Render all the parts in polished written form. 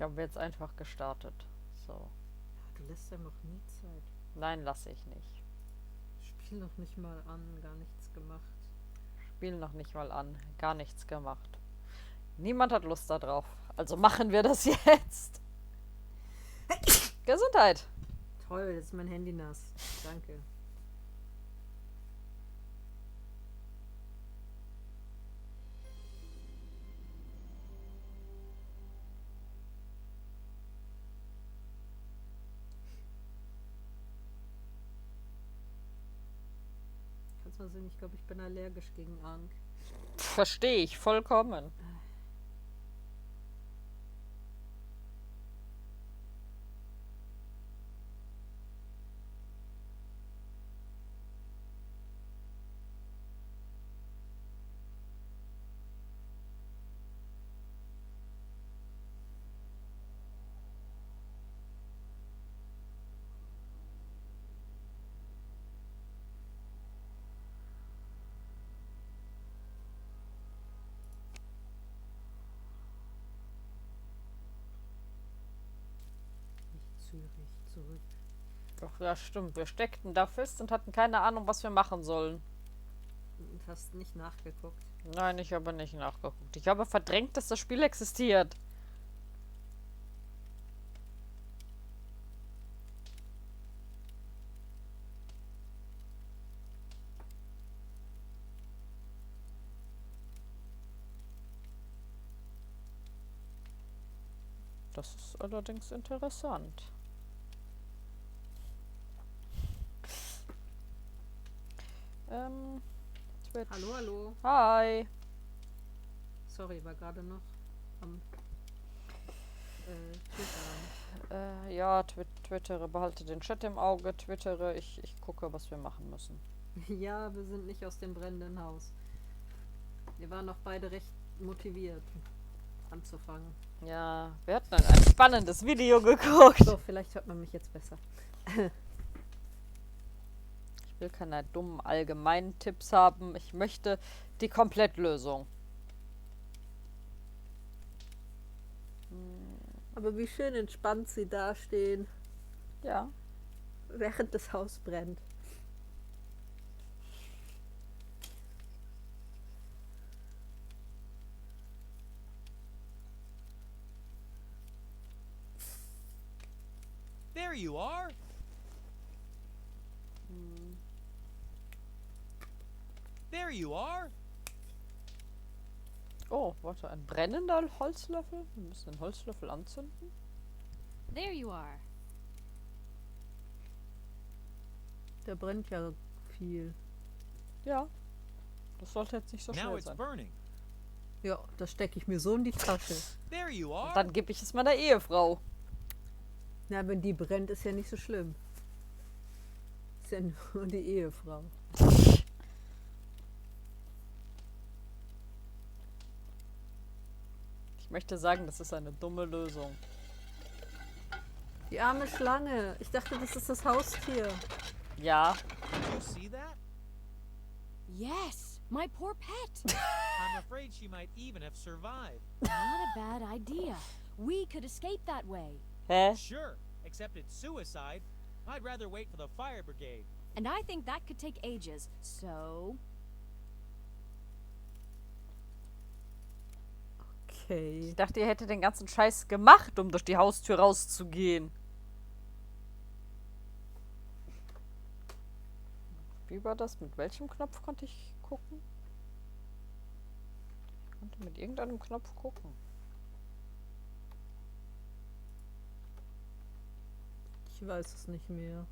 Ich habe jetzt einfach gestartet. So. Du lässt ja noch nie Zeit. Nein, lasse ich nicht. Spiel noch nicht mal an, gar nichts gemacht. Spiel noch nicht mal an. Gar nichts gemacht. Niemand hat Lust darauf. Also machen wir das jetzt. Gesundheit. Toll, jetzt ist mein Handy nass. Danke. Kannst mal sehen, ich glaube, ich bin allergisch gegen Ankh. Verstehe ich vollkommen. Zürich zurück. Doch, ja, stimmt. Wir steckten da fest und hatten keine Ahnung, was wir machen sollen. Und hast nicht nachgeguckt. Nein, ich habe nicht nachgeguckt. Ich habe verdrängt, dass das Spiel existiert. Das ist allerdings interessant. Twitch. Hallo, hallo. Hi. Sorry, war gerade noch am Twittern. Ja, twittere. Behalte den Chat im Auge. Twittere. Ich gucke, was wir machen müssen. Ja, wir sind nicht aus dem brennenden Haus. Wir waren noch beide recht motiviert, anzufangen. Ja, wir hatten ein spannendes Video geguckt. So, vielleicht hört man mich jetzt besser. Ich will keine dummen allgemeinen Tipps haben. Ich möchte die Komplettlösung. Aber wie schön entspannt sie dastehen, Ja. während das Haus brennt. There you are. There you are. Oh, warte, ein brennender Holzlöffel? Wir müssen den Holzlöffel anzünden. There you are. Der brennt ja viel. Ja. Das sollte jetzt nicht so Now schnell it's sein. burning. Ja, das stecke ich mir so in die Tasche. There you are. Dann gebe ich es meiner Ehefrau. Na, wenn die brennt, ist ja nicht so schlimm. Ist ja nur die Ehefrau. Ich möchte sagen, das ist eine dumme Lösung. Die arme Schlange. Ich dachte, das ist das Haustier. Ja. Did you see that? Yes, my poor pet. I'm afraid she might even have survived. Not a bad idea. We could escape that way. Hä? Sure, except it's suicide. I'd rather wait for the fire brigade. And I think that could take ages, so... Okay. Ich dachte, ihr hättet den ganzen Scheiß gemacht, um durch die Haustür rauszugehen. Wie war das? Mit welchem Knopf konnte ich gucken? Ich konnte mit irgendeinem Knopf gucken. Ich weiß es nicht mehr.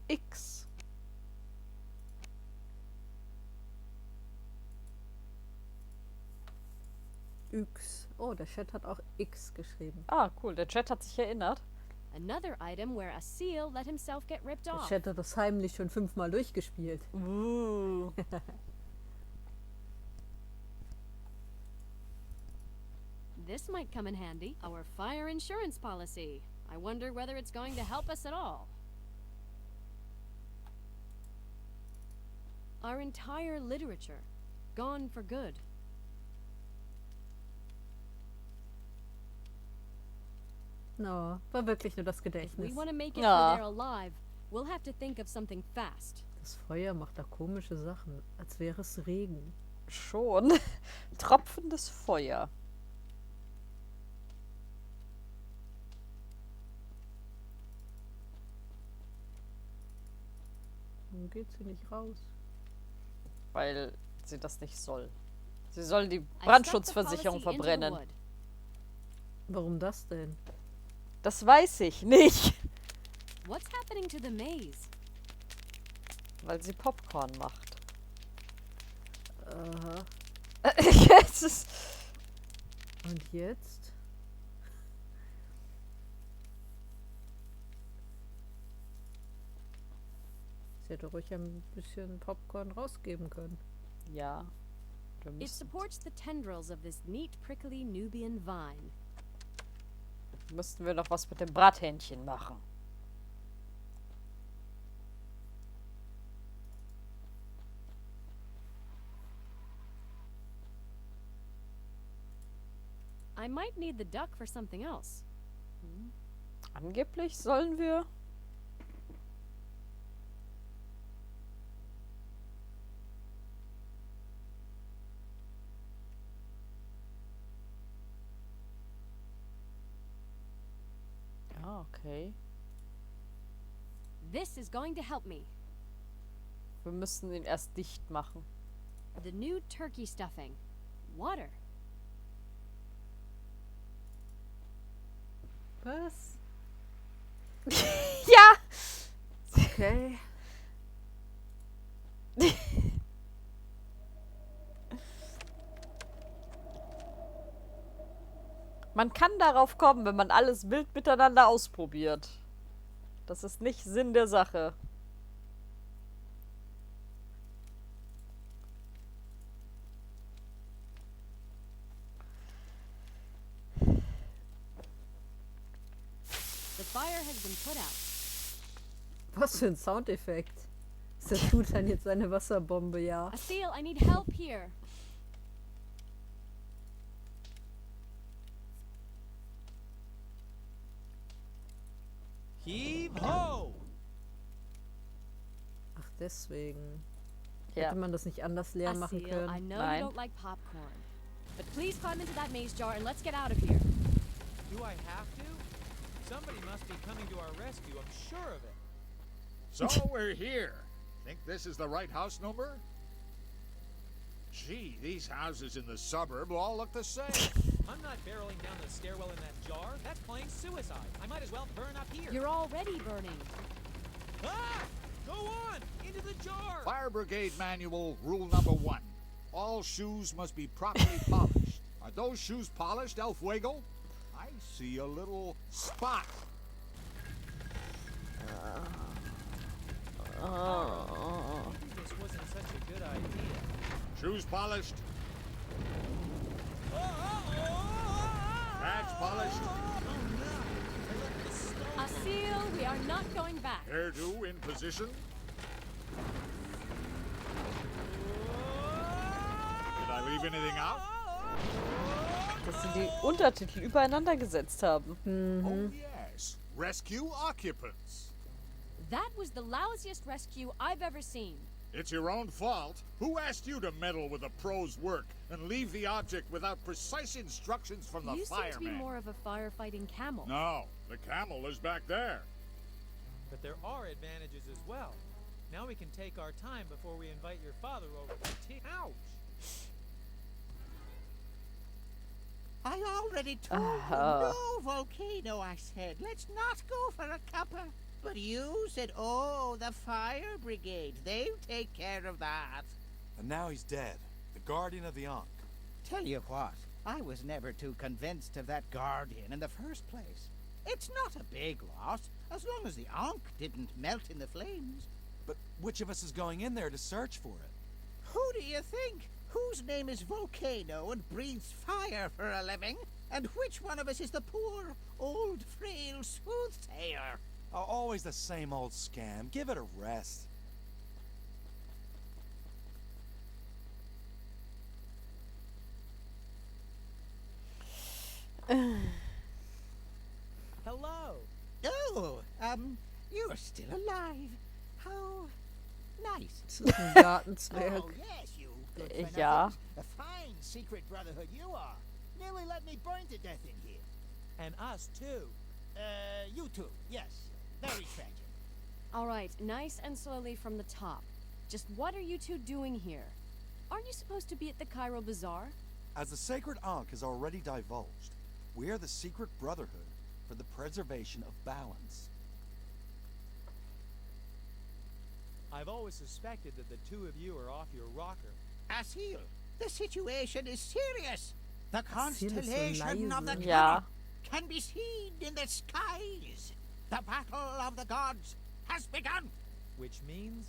X. Yx. Oh, der Chat hat auch X geschrieben. Ah, cool. Der Chat hat sich erinnert. Another item where a seal let himself get ripped Der off. Chat hat das heimlich schon 5-mal durchgespielt. This might come in handy. Our fire insurance policy. I wonder whether it's going to help us at all. Our entire literature. Gone for good. No, war wirklich nur das If Gedächtnis. we want to make it Ja. for there alive, we'll have to think of something fast. Das Feuer macht da komische Sachen, als wäre es Regen. Schon. Tropfendes Feuer. Warum geht sie nicht raus? Weil sie das nicht soll. Sie soll die I stuck the Brandschutzversicherung policy into the verbrennen. wood. Warum das denn? Das weiß ich nicht. What's happening to the maze? Weil sie Popcorn macht. Aha. Es ist Und jetzt? Sie hätte ruhig ein bisschen Popcorn rausgeben können. ja. Wir It müssen, supports the tendrils of this neat, prickly Nubian vine. müssten wir noch was mit dem Brathähnchen machen. I might need the duck for something else. Angeblich sollen wir. Ah, okay. This is going to help me. Wir müssen ihn erst dicht machen. The new turkey stuffing. Water. Was? Ja! Okay. Man kann darauf kommen, wenn man alles wild miteinander ausprobiert. Das ist nicht Sinn der Sache. The fire has been put out. Was für ein Soundeffekt. Der tut dann jetzt eine Wasserbombe, ja. Asil, I need help here. Heave ho! Ach, deswegen. Ja. Hätte man das nicht anders leer machen Asil, I können? know Nein. you don't like popcorn. But please climb into that maze jar and let's get out of here. Do I have to? Somebody must be coming to our rescue, I'm sure of it. So we're here. Think this is the right house number? Gee, these houses in the suburb all look the same. I'm not barreling down the stairwell in that jar. That's plain suicide. I might as well burn up here. You're already burning. Ah! Go on! Into the jar! Fire Brigade Manual, rule number 1. All shoes must be properly polished. Are those shoes polished, El Fuego? I see a little spot. Maybe this wasn't such a good idea. Shoes polished. Badge polished. Asil, we are not going back. Hairdo in position. Did I leave anything out? Dass sie die Untertitel übereinander gesetzt haben. Oh, yes. Rescue occupants. That was the lousiest rescue I've ever seen. It's your own fault. Who asked you to meddle with a pro's work and leave the object without precise instructions from the You seem to be fireman? more of a firefighting camel. No, the camel is back there. But there are advantages as well. Now we can take our time before we invite your father over for tea. Ouch! I already told you, no volcano, I said. Let's not go for a cuppa. But you said, oh, the fire brigade. They'll take care of that. And now he's dead. The guardian of the Ankh. Tell you what, I was never too convinced of that guardian in the first place. It's not a big loss, as long as the Ankh didn't melt in the flames. But which of us is going in there to search for it? Who do you think? Whose name is Volcano and breathes fire for a living? And which one of us is the poor, old, frail soothsayer? Always the same old scam. Give it a rest. Hello. Oh, you're still alive. How nice. Das ist ein Gartenzwerg. Oh, yes, you good for Ja. nothings. A fine secret brotherhood you are. Nearly let me burn to death in here. And us too. You too, yes. Very tragic. All right, nice and slowly from the top. Just what are you two doing here? Aren't you supposed to be at the Cairo Bazaar? As the sacred Ankh has already divulged, we are the secret brotherhood for the preservation of balance. I've always suspected that the two of you are off your rocker. Asil, the situation is serious. The Asil ist so constellation of the leise. Ja. comet can be seen in the skies. The battle of the gods has begun. Which means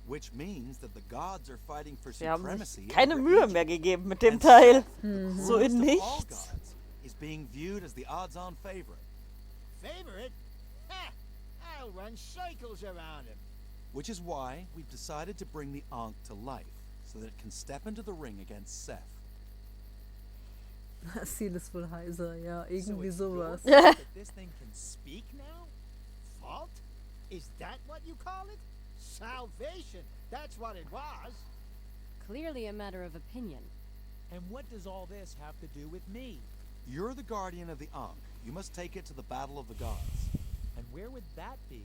Which means that the gods are fighting for Sie haben supremacy. sich keine over Mühe Egypt. mehr gegeben mit dem And Teil. Seth, So in the cruelest of all nichts. gods, is being viewed as the odds-on favorite, Favorite? Ha! I'll run cycles around him. which is why we've decided to bring the Ankh to life, so that it can step into the ring against Seth. Asil ist wohl heiser, ja, so irgendwie it's your sowas. fault that this thing can speak now? Fault? Is that what you call it? Salvation. That's what it was. Clearly a matter of opinion. And what does all this have to do with me? You're the guardian of the Ankh. You must take it to the battle of the gods. And where would that be?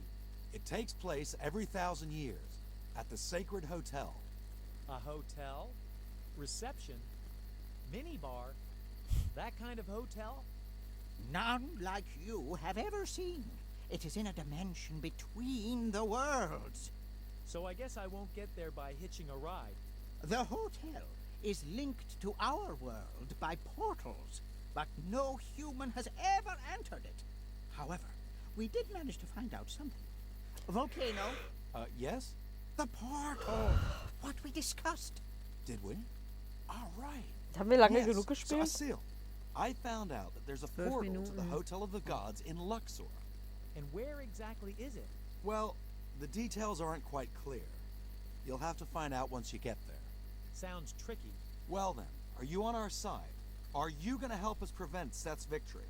It takes place every 1,000 years at the Sacred Hotel. A hotel? Reception? Minibar? That kind of hotel? None like you have ever seen. It is in a dimension between the worlds. So I guess I won't get there by hitching a ride. The hotel is linked to our world by portals, but no human has ever entered it. However, we did manage to find out something. Volcano, Yes? the portal, what we discussed. Did we? All right. Haben wir lange Yes. genug So, gespielt? Asil, I found out that there's a 12 portal to the Minuten. Hotel of the Gods in Luxor. And where exactly is it? Well, the details aren't quite clear. You'll have to find out once you get there. Sounds tricky. Well then, are you on our side? Are you gonna help us prevent Seth's victory?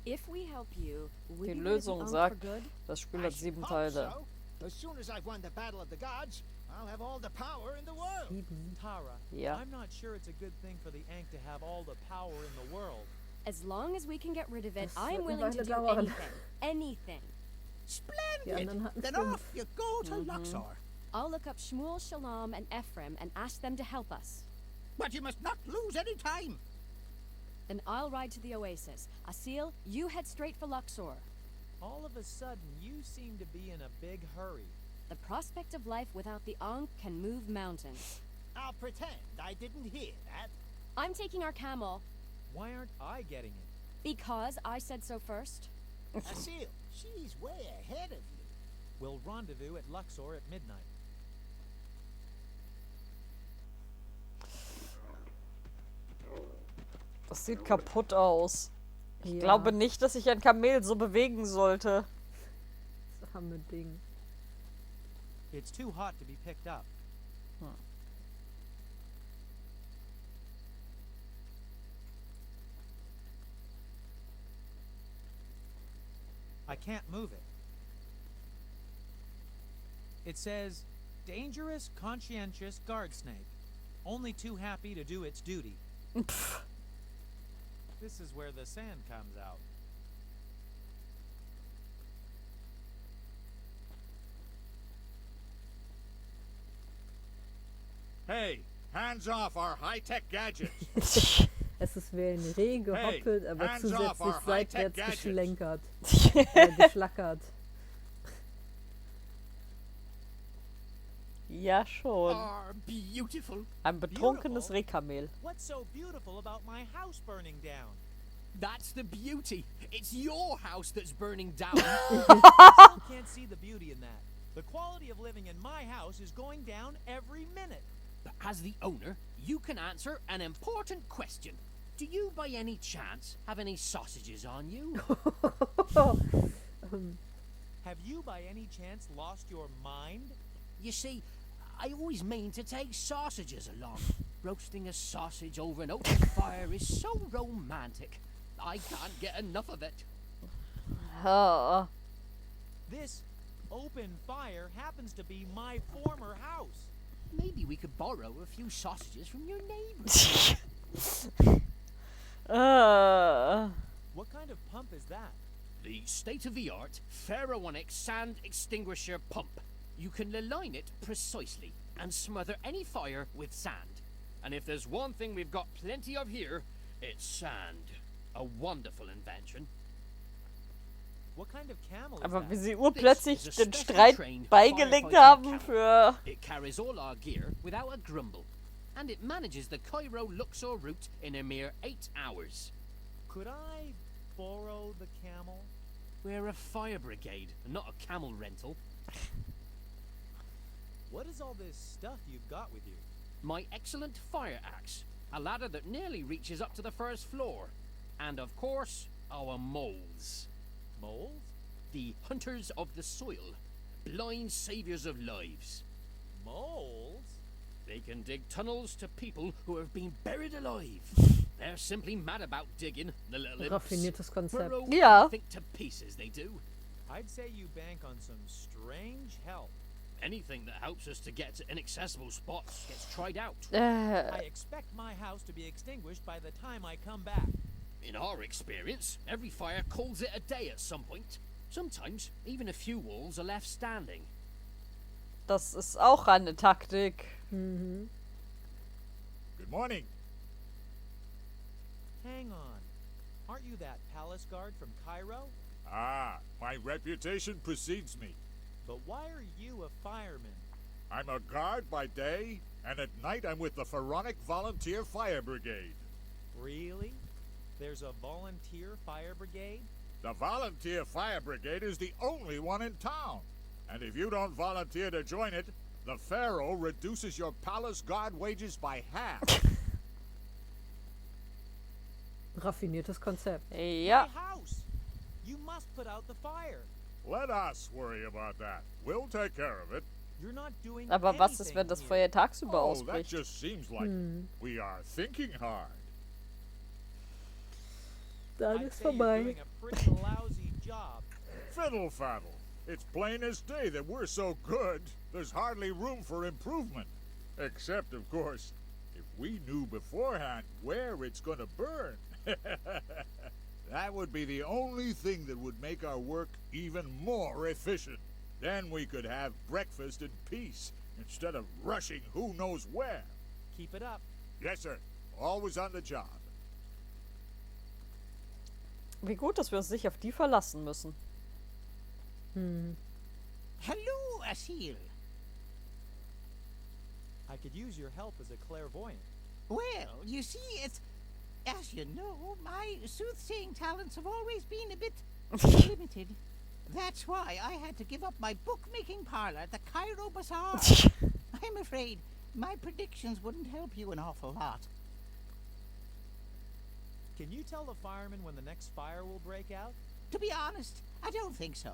If we help you, will Die you rid of the Lösung Ankh for sagt, good? das Spiel I hat should 7 hope Teile. so. As soon as I've won the battle of the gods, I'll have all the power in the world. 7. Tara, Ja. I'm not sure it's a good thing for the Ankh to have all the power in the world. As long as we can get rid of it, Das I'm wird eine willing to Weile do dauern. anything. Anything. Die Splendid! anderen hatten Then 5. off you go to Luxor. I'll look up Shmuel, Shalom, and Ephraim and ask them to help us. But you must not lose any time. Then I'll ride to the oasis. Asil, you head straight for Luxor. All of a sudden, you seem to be in a big hurry. The prospect of life without the Ankh can move mountains. I'll pretend I didn't hear that. I'm taking our camel Why aren't I getting it? because I said so first. Asil, she's way ahead of you. We'll rendezvous at Luxor at midnight. Das sieht kaputt aus. Ich Ja. glaube nicht, dass sich ein Kamel so bewegen sollte. Das arme Ding. It's too hot to be picked up. I can't move it. It says, dangerous, conscientious guard snake. Only too happy to do its duty. This is where the sand comes out. Hey, hands off our high-tech gadgets. Es ist wie ein Reh gehoppelt, aber hands zusätzlich off our seitwärts high-tech gadgets. geschlenkert. Geschlackert. Ja, schon. Are beautiful. Ein betrunkenes Beautiful. Rehkamel. What's so beautiful about my house burning down? That's the beauty. It's your house that's burning down. Still can't see the beauty in that. The quality of living in my house is going down every minute. But as the owner, you can answer an important question. Do you, by any chance, have any sausages on you? Have you by any chance lost your mind? You see, I always mean to take sausages along. Roasting a sausage over an open fire is so romantic. I can't get enough of it. Oh. This open fire happens to be my former house. Maybe we could borrow a few sausages from your neighbor. What kind of pump is that? The state-of-the-art ferroonic sand extinguisher pump. You can align it precisely and smother any fire with sand. And if there's one thing we've got plenty of here, it's sand. A wonderful invention. What kind of camel is Aber wie that? sie urplötzlich den Streit beigelegt haben für... It carries all our gear without a grumble. And it manages the Cairo-Luxor route in a mere 8 hours. Could I borrow the camel? We're a fire brigade, not a camel rental. What is all this stuff you've got with you? My excellent fire axe, a ladder that nearly reaches up to the first floor. And of course, our moles. Moles? The hunters of the soil, blind saviors of lives. Moles? They can dig tunnels to people who have been buried alive. They're simply mad about digging, the little imps. Raffiniertes Konzept. Burrow Ja. think to pieces they do. I'd say you bank on some strange help. Anything that helps us to get to inaccessible spots gets tried out. I expect my house to be extinguished by the time I come back. In our experience, every fire calls it a day at some point. Sometimes, even a few walls are left standing. Das ist auch eine Taktik. Mhm. Good morning. Hang on. Aren't you that palace guard from Cairo? Ah, my reputation precedes me. But why are you a fireman? I'm a guard by day, and at night I'm with the Pharaonic Volunteer Fire Brigade. Really? There's a volunteer fire brigade? The Volunteer Fire Brigade is the only one in town. And if you don't volunteer to join it, the Pharaoh reduces your palace guard wages by half. Raffiniertes Konzept. Ja. My house! You must put out the fire. Let us worry about that. We'll take care of it. You're not doing Aber was ist, anything wenn das here. Feuer tagsüber Oh, that ausbricht? just seems like we are thinking hard. Dann I'd ist say you're vorbei. doing a pretty lousy job. Fiddle faddle. It's plain as day that we're so good, there's hardly room for improvement. Except, of course, if we knew beforehand where it's gonna burn. That would be the only thing that would make our work even more efficient. Then we could have breakfast in peace instead of rushing who knows where. Keep it up. Yes, sir. Always on the job. Wie gut, dass wir uns nicht auf die verlassen müssen. Hm. Hello, Asil. I could use your help as a clairvoyant. Well, you see, it's... As you know, my soothsaying talents have always been a bit limited. That's why I had to give up my bookmaking parlor at the Cairo Bazaar. I'm afraid my predictions wouldn't help you an awful lot. Can you tell the firemen when the next fire will break out? To be honest, I don't think so.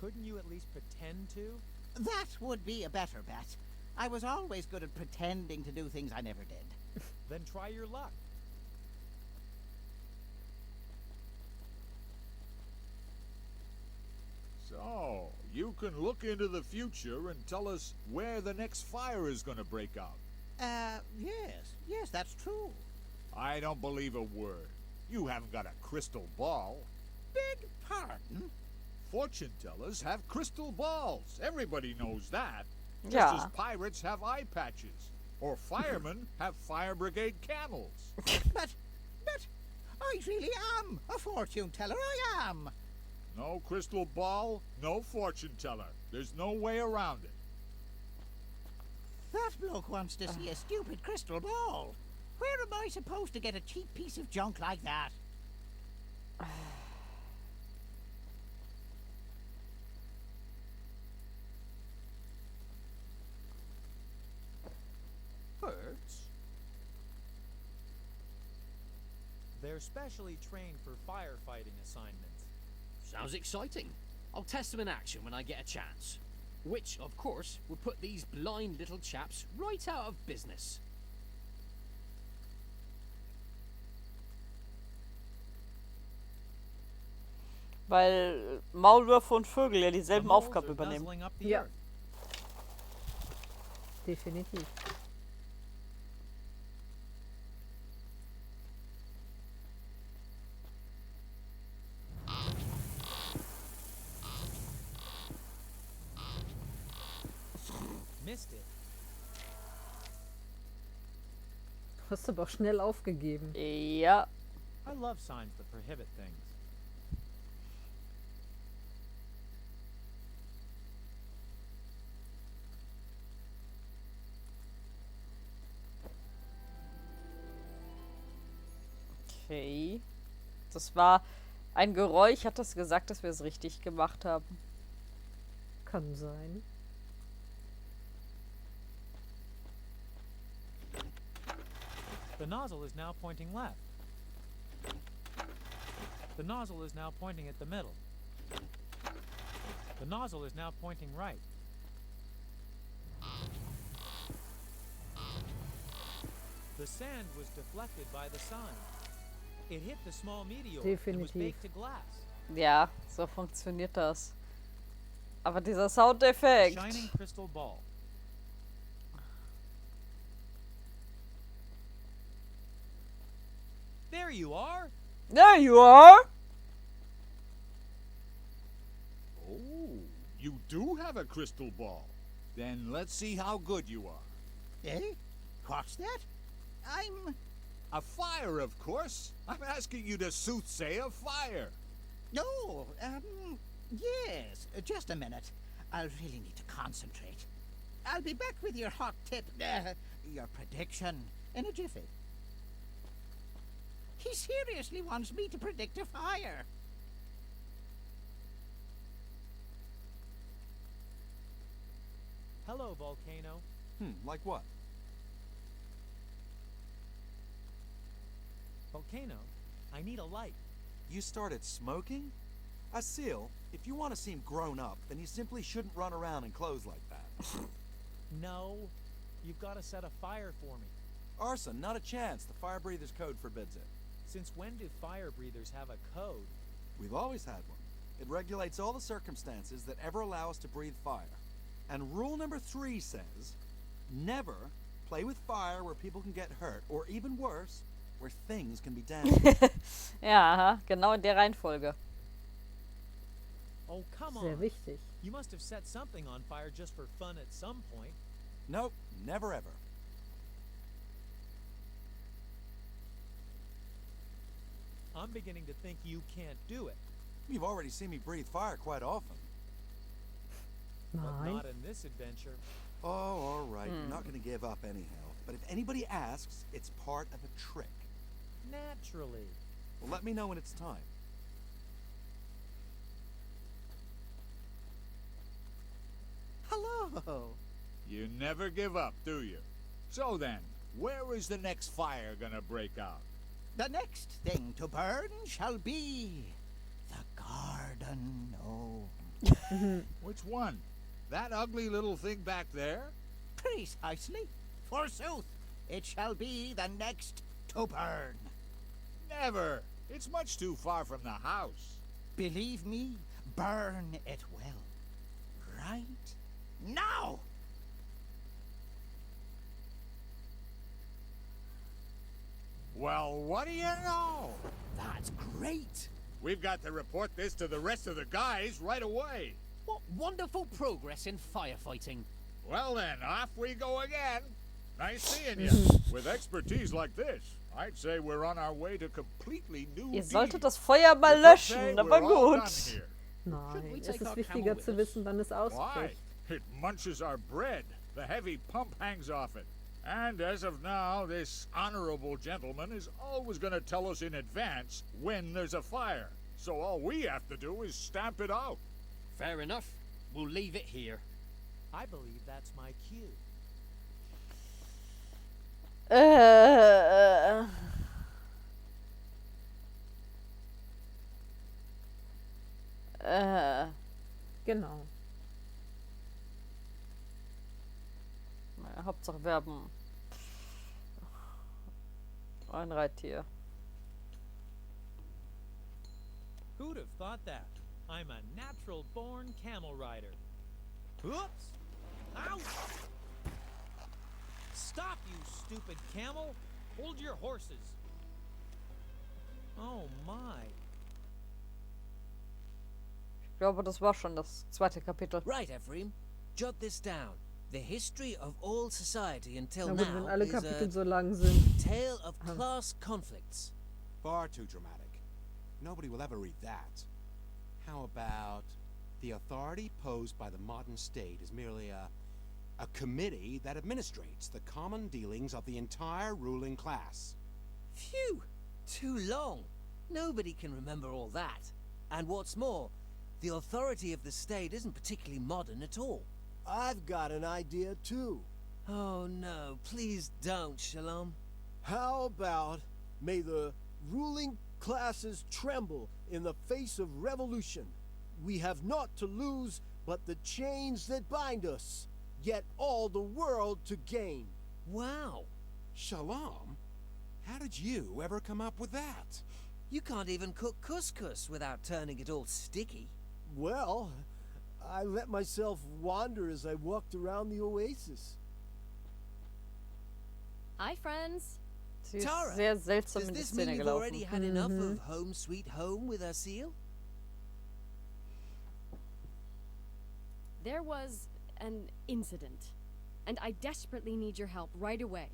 Couldn't you at least pretend to? That would be a better bet. I was always good at pretending to do things I never did. Then try your luck. So, you can look into the future and tell us where the next fire is going to break out. Yes, that's true. I don't believe a word. You haven't got a crystal ball. Beg pardon? Fortune tellers have crystal balls. Everybody knows that. Just Ja. as pirates have eye patches. Or firemen have fire brigade camels. But I really am a fortune teller, I am. No crystal ball, no fortune teller. There's no way around it. That bloke wants to see a stupid crystal ball. Where am I supposed to get a cheap piece of junk like that? Birds? They're specially trained for firefighting assignments. Sounds exciting. I'll test them in action when I get a chance. Which, of course, would put these blind little chaps right out of business. Weil Maulwürfe und Vögel ja The dieselben moles Aufgaben are übernehmen. nuzzling up the Ja. earth. Definitiv. Missed it. Hast du aber auch schnell aufgegeben. Ja. I love signs that prohibit things. Okay. Das war ein Geräusch. Hat das gesagt, dass wir es richtig gemacht haben? Kann sein. The nozzle is now pointing left. The nozzle is now pointing at the middle. The nozzle is now pointing right. The sand was deflected by the sun. It hit the small meteor and was Definitiv. baked to glass. Ja, so funktioniert das. Aber dieser A Soundeffekt. shining crystal ball. There you are! There you are! Oh, you do have a crystal ball. Then let's see how good you are. Eh? What's that? I'm... A fire, of course. I'm asking you to soothsay a fire. No, yes. Just a minute. I'll really need to concentrate. I'll be back with your hot tip, your prediction, in a jiffy. He seriously wants me to predict a fire. Hello, volcano. Like what? Volcano, I need a light. You started smoking? Asil, if you want to seem grown up, then you simply shouldn't run around in clothes like that. No, you've got to set a fire for me. Arson, not a chance. The fire breather's code forbids it. Since when do fire breathers have a code? We've always had one. It regulates all the circumstances that ever allow us to breathe fire. And rule number 3 says, never play with fire where people can get hurt, or even worse, where things can be damaged. Ja, aha, genau in der Reihenfolge. Oh, come Sehr on. wichtig. You must have set something on fire just for fun at some point. Nope, never ever. I'm beginning to think you can't do it. You've already seen me breathe fire quite often. But Nein. not in this adventure. Oh, all right. You're not going to give up anyhow. But if anybody asks, it's part of a trick. Naturally. Well, let me know when it's time. Hello. You never give up, do you? So then, where is the next fire gonna break out? The next thing to burn shall be the garden gnome. Which one? That ugly little thing back there? Precisely. Forsooth, it shall be the next to burn. Never! It's much too far from the house. Believe me, burn it well. Right now! Well, what do you know? That's great! We've got to report this to the rest of the guys right away. What wonderful progress in firefighting. Well then, off we go again. Nice seeing you. With expertise like this, I'd say we're on our way to completely new Ihr solltet deeds. das Feuer mal You could say löschen, we're aber all done gut. here. Nein, we es take ist our wichtiger camel zu with us? wissen, wann es Why? ausbricht. It munches our bread. The heavy pump hangs off it. And as of now, this honorable gentleman is always going to tell us in advance when there's a fire. So all we have to do is stamp it out. Fair enough. We'll leave it here. I believe that's my cue. Äh, Genau. naja, Hauptsache wir haben ein Reittier. Who'd have thought that? I'm a natural-born camel rider. Oops! Ouch! Stop, you stupid camel! Hold your horses! Oh my. Ich glaube, das war schon das zweite Kapitel. Right, Ephraim. Jot this down. The history of all society until Na gut, wenn now alle is Kapitel a so lang sind. tale of class conflicts. Far too dramatic. Nobody will ever read that. How about the authority posed by the modern state is merely a committee that administrates the common dealings of the entire ruling class? Phew! Too long. Nobody can remember all that. And what's more, the authority of the state isn't particularly modern at all. I've got an idea too. Oh no, please don't, Shalom. How about may the ruling classes tremble in the face of revolution? We have naught to lose but the chains that bind us, yet all the world to gain. Wow. Shalom? How did you ever come up with that? You can't even cook couscous without turning it all sticky. Well, I let myself wander as I walked around the oasis. Hi, friends. Sie ist Tara, sehr seltsam Does in die this mean Szene you've already gelaufen. had enough of Home Sweet Home with Asil? There was an incident, and I desperately need your help right away.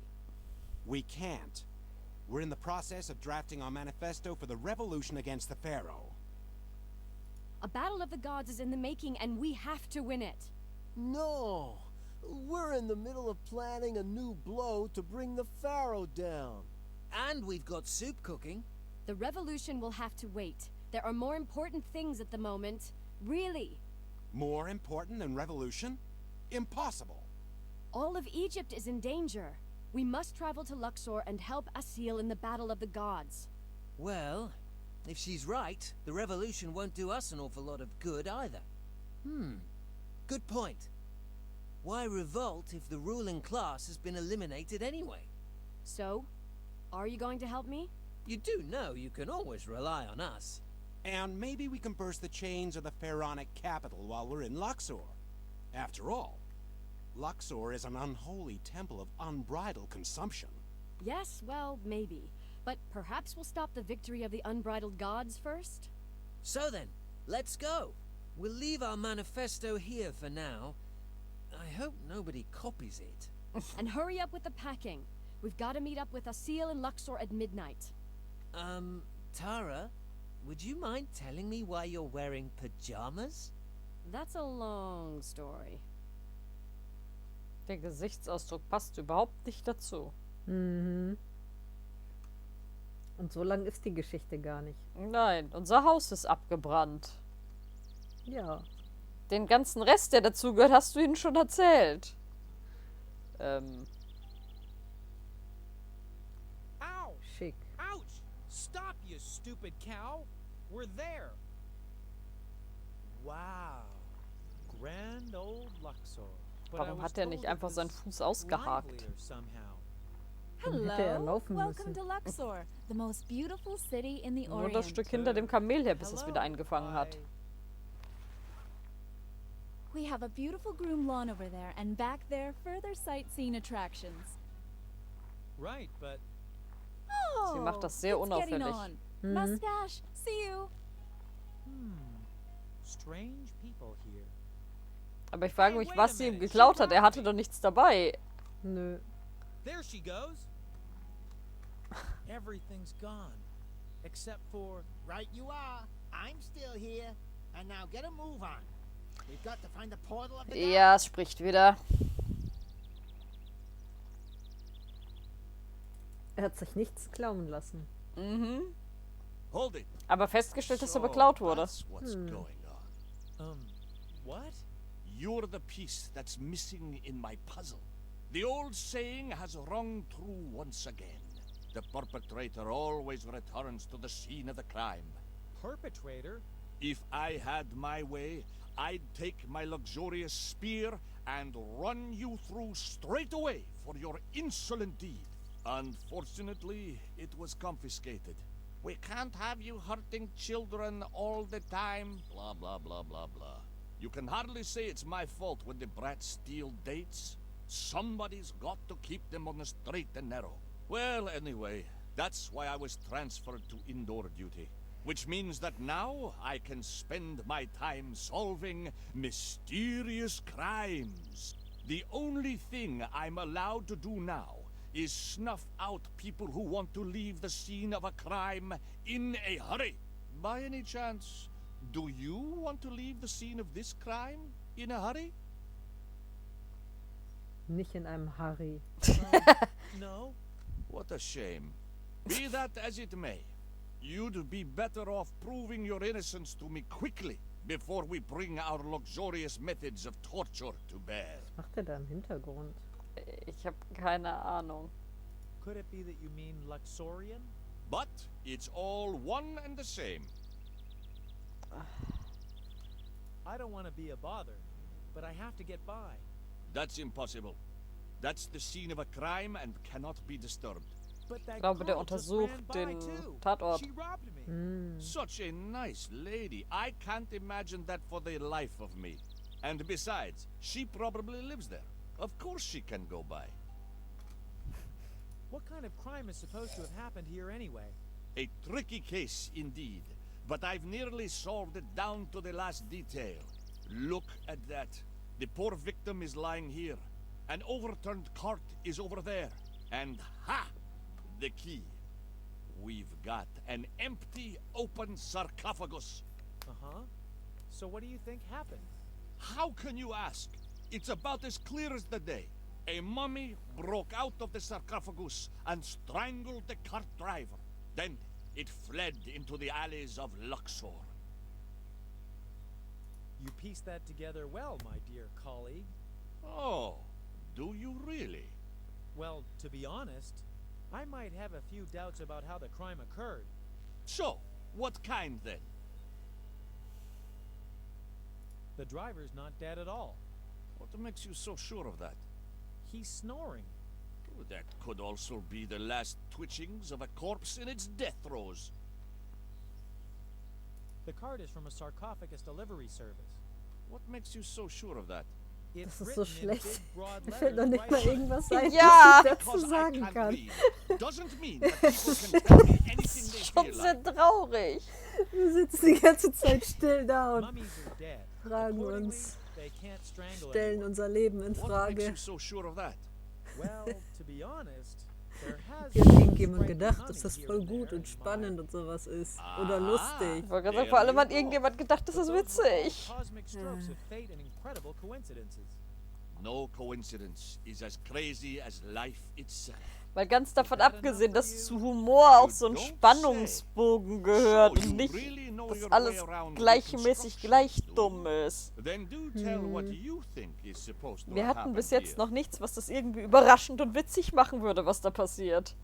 We can't. We're in the process of drafting our manifesto for the revolution against the Pharaoh. A battle of the gods is in the making, and we have to win it. No, we're in the middle of planning a new blow to bring the Pharaoh down. And we've got soup cooking. The revolution will have to wait. There are more important things at the moment. Really. More important than revolution? Impossible. All of Egypt is in danger. We must travel to Luxor and help Asil in the battle of the gods. Well, if she's right, the revolution won't do us an awful lot of good either. Good point. Why revolt if the ruling class has been eliminated anyway? So, are you going to help me? You do know you can always rely on us. And maybe we can burst the chains of the pharaonic capital while we're in Luxor. After all, Luxor is an unholy temple of unbridled consumption. Yes, well, maybe. But perhaps we'll stop the victory of the unbridled gods first? So then, let's go. We'll leave our manifesto here for now. I hope nobody copies it. And hurry up with the packing. We've got to meet up with Asil in Luxor at midnight. Tara, would you mind telling me why you're wearing pajamas? That's a long story. Der Gesichtsausdruck passt überhaupt nicht dazu. Mhm. Und so lang ist die Geschichte gar nicht. Nein, unser Haus ist abgebrannt. Ja. Den ganzen Rest, der dazugehört, hast du ihnen schon erzählt. Ow! Schick. Ouch! Stop, you stupid cow! We're there! Wow. Grand old Luxor. But I Warum was hat er told nicht it einfach seinen was Fuß ausgehakt? livelier somehow. Dann hätte er laufen welcome müssen. to Luxor, the most beautiful city in the Nur Orient. das Stück hinter dem Kamel her, bis es wieder eingefangen hat. We have a beautiful groom lawn over there, and back there, further sightseeing attractions. Right, but Oh, Sie macht das sehr it's getting unauffällig. on. Mustache, see you. strange people here. Aber ich frage mich, was sie ihm geklaut hat. Er hatte doch nichts dabei. Nö. There she goes. Everything's gone. Except for... Right you are. I'm still here. And now get a move on. We've got to find the portal of the Ja, es spricht wieder. Er hat sich nichts klauen lassen. Mhm. Hold it. Aber festgestellt, dass er beklaut wurde. That's what's going on. What? You're the piece that's missing in my puzzle. The old saying has rung true once again. The perpetrator always returns to the scene of the crime. Perpetrator? If I had my way, I'd take my luxurious spear and run you through straight away for your insolent deed. Unfortunately, it was confiscated. We can't have you hurting children all the time. Blah, blah, blah, blah, blah. You can hardly say it's my fault when the brats steal dates. Somebody's got to keep them on the straight and narrow. Well, anyway, that's why I was transferred to indoor duty. Which means that now I can spend my time solving mysterious crimes. The only thing I'm allowed to do now is snuff out people who want to leave the scene of a crime in a hurry. By any chance, do you want to leave the scene of this crime in a hurry? Nicht in einem Hurry. No. What a shame. Be that as it may, you'd be better off proving your innocence to me quickly before we bring our luxurious methods of torture to bear. Was macht er da im Hintergrund? Ich habe keine Ahnung. Could it be that you mean Luxorian? But it's all one and the same. I don't want to be a bother, but I have to get by. That's impossible. That's the scene of a crime and cannot be disturbed. But that Ich glaube, der girl just untersucht ran by den too. Tatort. She robbed me. Such a nice lady. I can't imagine that for the life of me. And besides, she probably lives there. Of course she can go by. What kind of crime is supposed to have happened here anyway? A tricky case indeed, but I've nearly solved it down to the last detail. Look at that. The poor victim is lying here. An overturned cart is over there. And ha! The key. We've got an empty, open sarcophagus. Uh-huh. So what do you think happened? How can you ask? It's about as clear as the day. A mummy broke out of the sarcophagus and strangled the cart driver. Then it fled into the alleys of Luxor. You pieced that together well, my dear colleague. Oh, do you really? Well, to be honest, I might have a few doubts about how the crime occurred. So, what kind then? The driver's not dead at all. What makes you so sure of that? He's snoring. Oh, that could also be the last twitchings of a corpse in its death throes. The card is from a sarcophagus delivery service. What makes you so sure of that? It's Das ist so written in schlecht. big, broad Mir fällt noch letters nicht mal right irgendwas ein, Ja. was ich dazu Because I sagen can't kann. read doesn't mean that people can tell me anything they Schon feel sehr like. traurig. Wir sitzen die ganze Zeit still da und Mummies are dead. fragen Accordingly, uns, they can't strangle stellen anyone. unser Leben in What makes Frage. you so sure of that? Well, to be honest, there has Hat been irgendjemand sprightly gedacht, honey dass das here voll and gut there und in my spannend und sowas ist? Oder lustig? Ich wollte gerade sagen, vor allem hat irgendjemand gedacht, das ist But those were all witzig. cosmic strokes of fate and incredible coincidences. No coincidence is as crazy as life itself. Weil ganz davon abgesehen, dass zu Humor auch so ein Spannungsbogen gehört und nicht, dass alles gleichmäßig gleich dumm ist. Then do tell what you think is supposed to Wir have hatten bis happened jetzt here. noch nichts, was das irgendwie überraschend und witzig machen würde, was da passiert.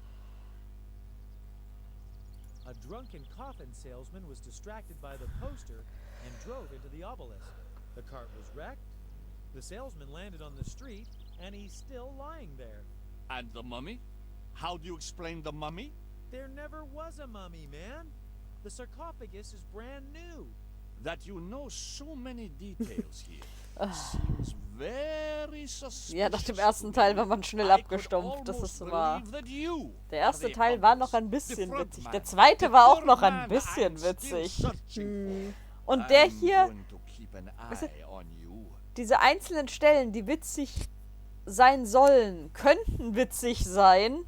A drunken coffin salesman was distracted by the poster and drove into the obelisk. The cart was wrecked, the salesman landed on the street, and he's still lying there. And the mummy? How do you explain the mummy? There never was a mummy, man. The sarcophagus is brand new. That you know so many details here seems very suspicious. Ja, nach dem ersten Teil war man schnell abgestumpft, das ist wahr. Der erste Teil war noch ein bisschen witzig. Der zweite war auch noch ein bisschen witzig. Und der hier, weißt du, diese einzelnen Stellen, die witzig sein sollen, könnten witzig sein,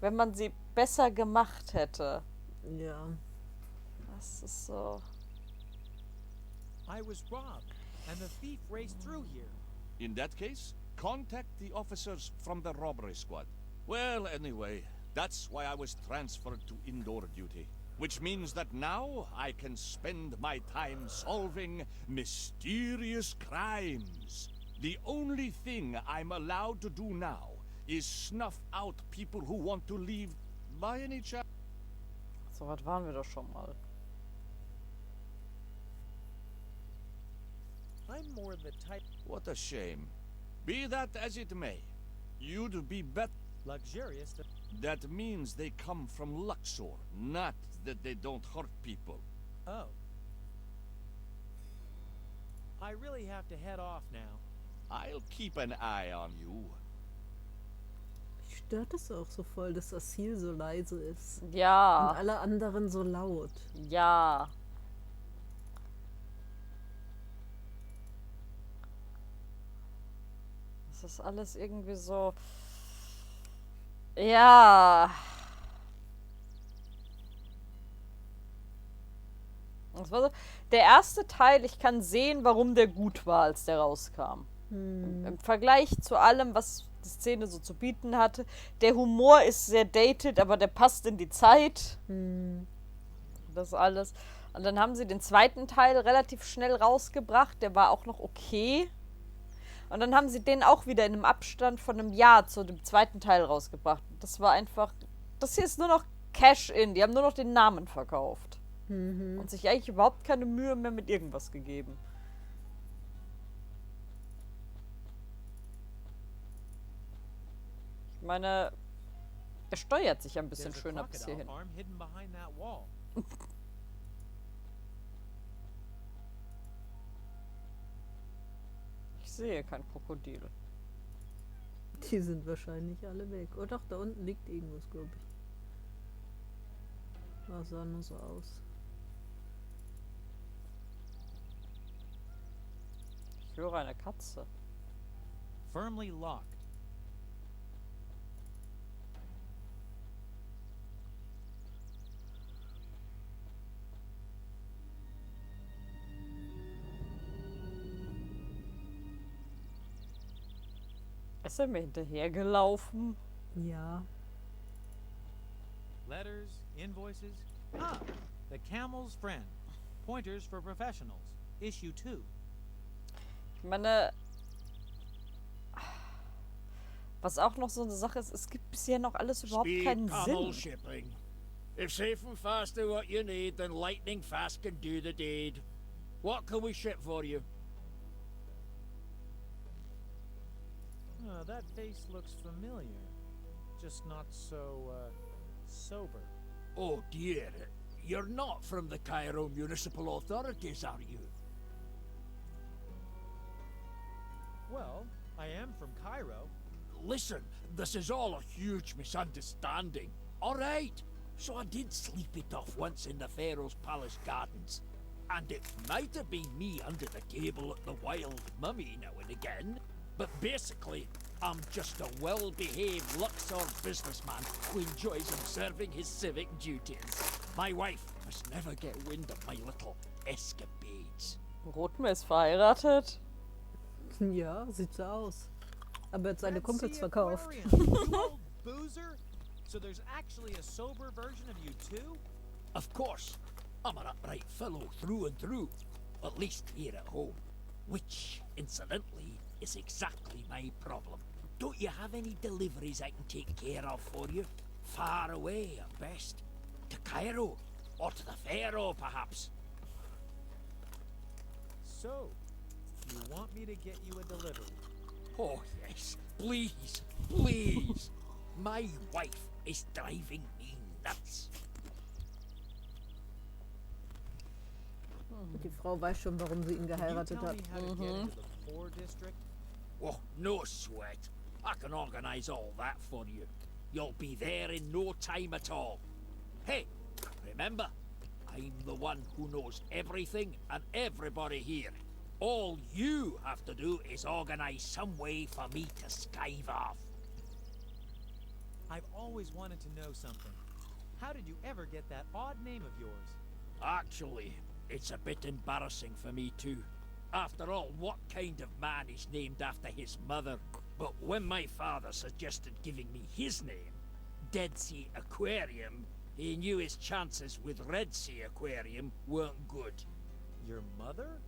wenn man sie besser gemacht hätte. Ja. Das ist so. I was robbed, and the thief raced through here. In that case, contact the officers from the robbery squad. Well, anyway, that's why I was transferred to indoor duty. Which means that now I can spend my time solving mysterious crimes. The only thing I'm allowed to do now is snuff out people who want to leave by any chance. So weit waren wir doch schon mal. I'm more the type What a shame. Be that as it may, you'd be better. luxurious. That means they come from Luxor, not that they don't hurt people. Oh. I really have to head off now. I'll keep an eye on you. Mich stört es auch so voll, dass Asil so leise ist. Ja. Und alle anderen so laut. Ja. Das ist alles irgendwie so... Ja. Das war so. Der erste Teil, ich kann sehen, warum der gut war, als der rauskam. Im Vergleich zu allem, was die Szene so zu bieten hatte. Der Humor ist sehr dated, aber der passt in die Zeit. Das alles. Und dann haben sie den zweiten Teil relativ schnell rausgebracht. Der war auch noch okay. Und dann haben sie den auch wieder in einem Abstand von einem Jahr zu dem zweiten Teil rausgebracht. Das war einfach... Das hier ist nur noch Cash-In. Die haben nur noch den Namen verkauft. Und sich eigentlich überhaupt keine Mühe mehr mit irgendwas gegeben. Ich meine, er steuert sich ein bisschen schöner bis hierhin. Ich sehe kein Krokodil. Die sind wahrscheinlich alle weg. Oh doch, da unten liegt irgendwas, glaube ich. Das sah nur so aus. Ich höre eine Katze. Firmly locked. Ist er mir hinterhergelaufen? Ja. Letters, invoices. Ah, The Camel's Friend. Pointers for Professionals. Issue 2. Ich meine, was auch noch so eine Sache ist, es gibt bisher noch alles überhaupt keinen Sinn. Shipping. If safe and fast are what you need, then lightning fast can do the deed. What can we ship for you? Oh, that face looks familiar. Just not so, sober. Oh dear, you're not from the Cairo Municipal Authorities, are you? Well, I am from Cairo. Listen, this is all a huge misunderstanding. All right, so I did sleep it off once in the Pharaoh's Palace Gardens. And it might have been me under the table at the Wild Mummy now and again. But basically, I'm just a well-behaved Luxor businessman who enjoys observing his civic duties. My wife must never get wind of my little escapades. Rotme ist verheiratet. Ja, sieht so aus. Aber er hat seine Kumpels verkauft. Boozer? So there's actually a sober version of you too? Of course. I'm an upright fellow through and through. At least here at home. Which, incidentally, is exactly my problem. Don't you have any deliveries I can take care of for you? Far away, at best. To Cairo. Or to the Pharaoh, perhaps. So, you want me to get you a delivery? Oh, yes. Please. Please. My wife is driving me nuts. Die Frau weiß schon, warum sie ihn geheiratet hat. Oh, no sweat. I can organize all that for you. You'll be there in no time at all. Hey, remember, I'm the one who knows everything and everybody here. All you have to do is organize some way for me to skive off. I've always wanted to know something. How did you ever get that odd name of yours? Actually, it's a bit embarrassing for me too. After all, what kind of man is named after his mother? But when my father suggested giving me his name, Dead Sea Aquarium, he knew his chances with Red Sea Aquarium weren't good. Your mother?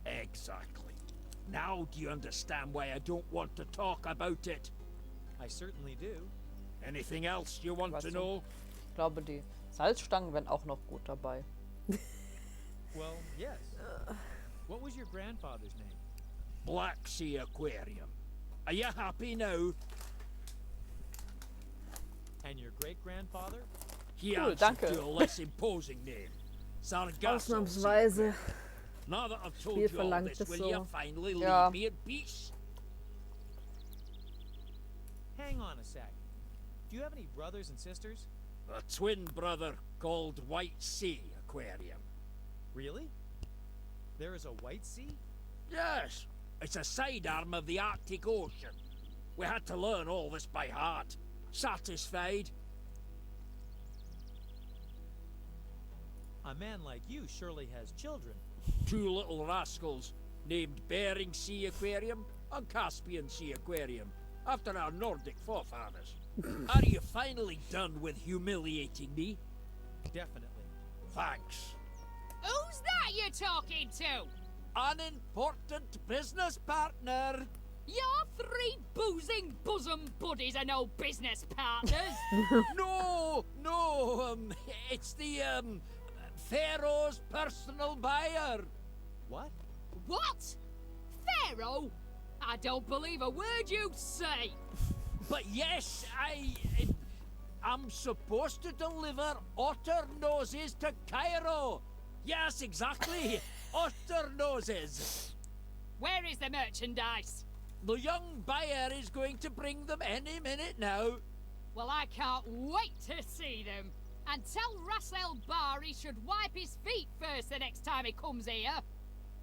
Exactly. Now do you understand why I don't want to talk about it? I certainly do. Anything else you want to know? Ich glaube, die Salzstangen wären auch noch gut dabei. Well, yes. What was your grandfather's name? Black Sea Aquarium. Are you happy now? And your great-grandfather? He Cool, answered danke. to a less imposing name. Sargasso. Ausnahmsweise. Now that I've told Spiel you all verlangt this, es will you so. finally Ja. leave me in peace? Hang on a sec. Do you have any brothers and sisters? A twin brother called White Sea Aquarium. Really? There is a White Sea? Yes, it's a sidearm of the Arctic Ocean. We had to learn all this by heart. Satisfied? A man like you surely has children. Two little rascals named Bering Sea Aquarium and Caspian Sea Aquarium, after our Nordic forefathers. Are you finally done with humiliating me? Definitely. Thanks. Who's that you're talking to? An important business partner. Your three boozing bosom buddies are no business partners. No, it's the, Pharaoh's personal buyer. What? What? Pharaoh? I don't believe a word you say. But yes, I'm supposed to deliver otter noses to Cairo. Yes, exactly. Otter noses. Where is the merchandise? The young buyer is going to bring them any minute now. Well, I can't wait to see them. And tell Russell Barr he should wipe his feet first the next time he comes here.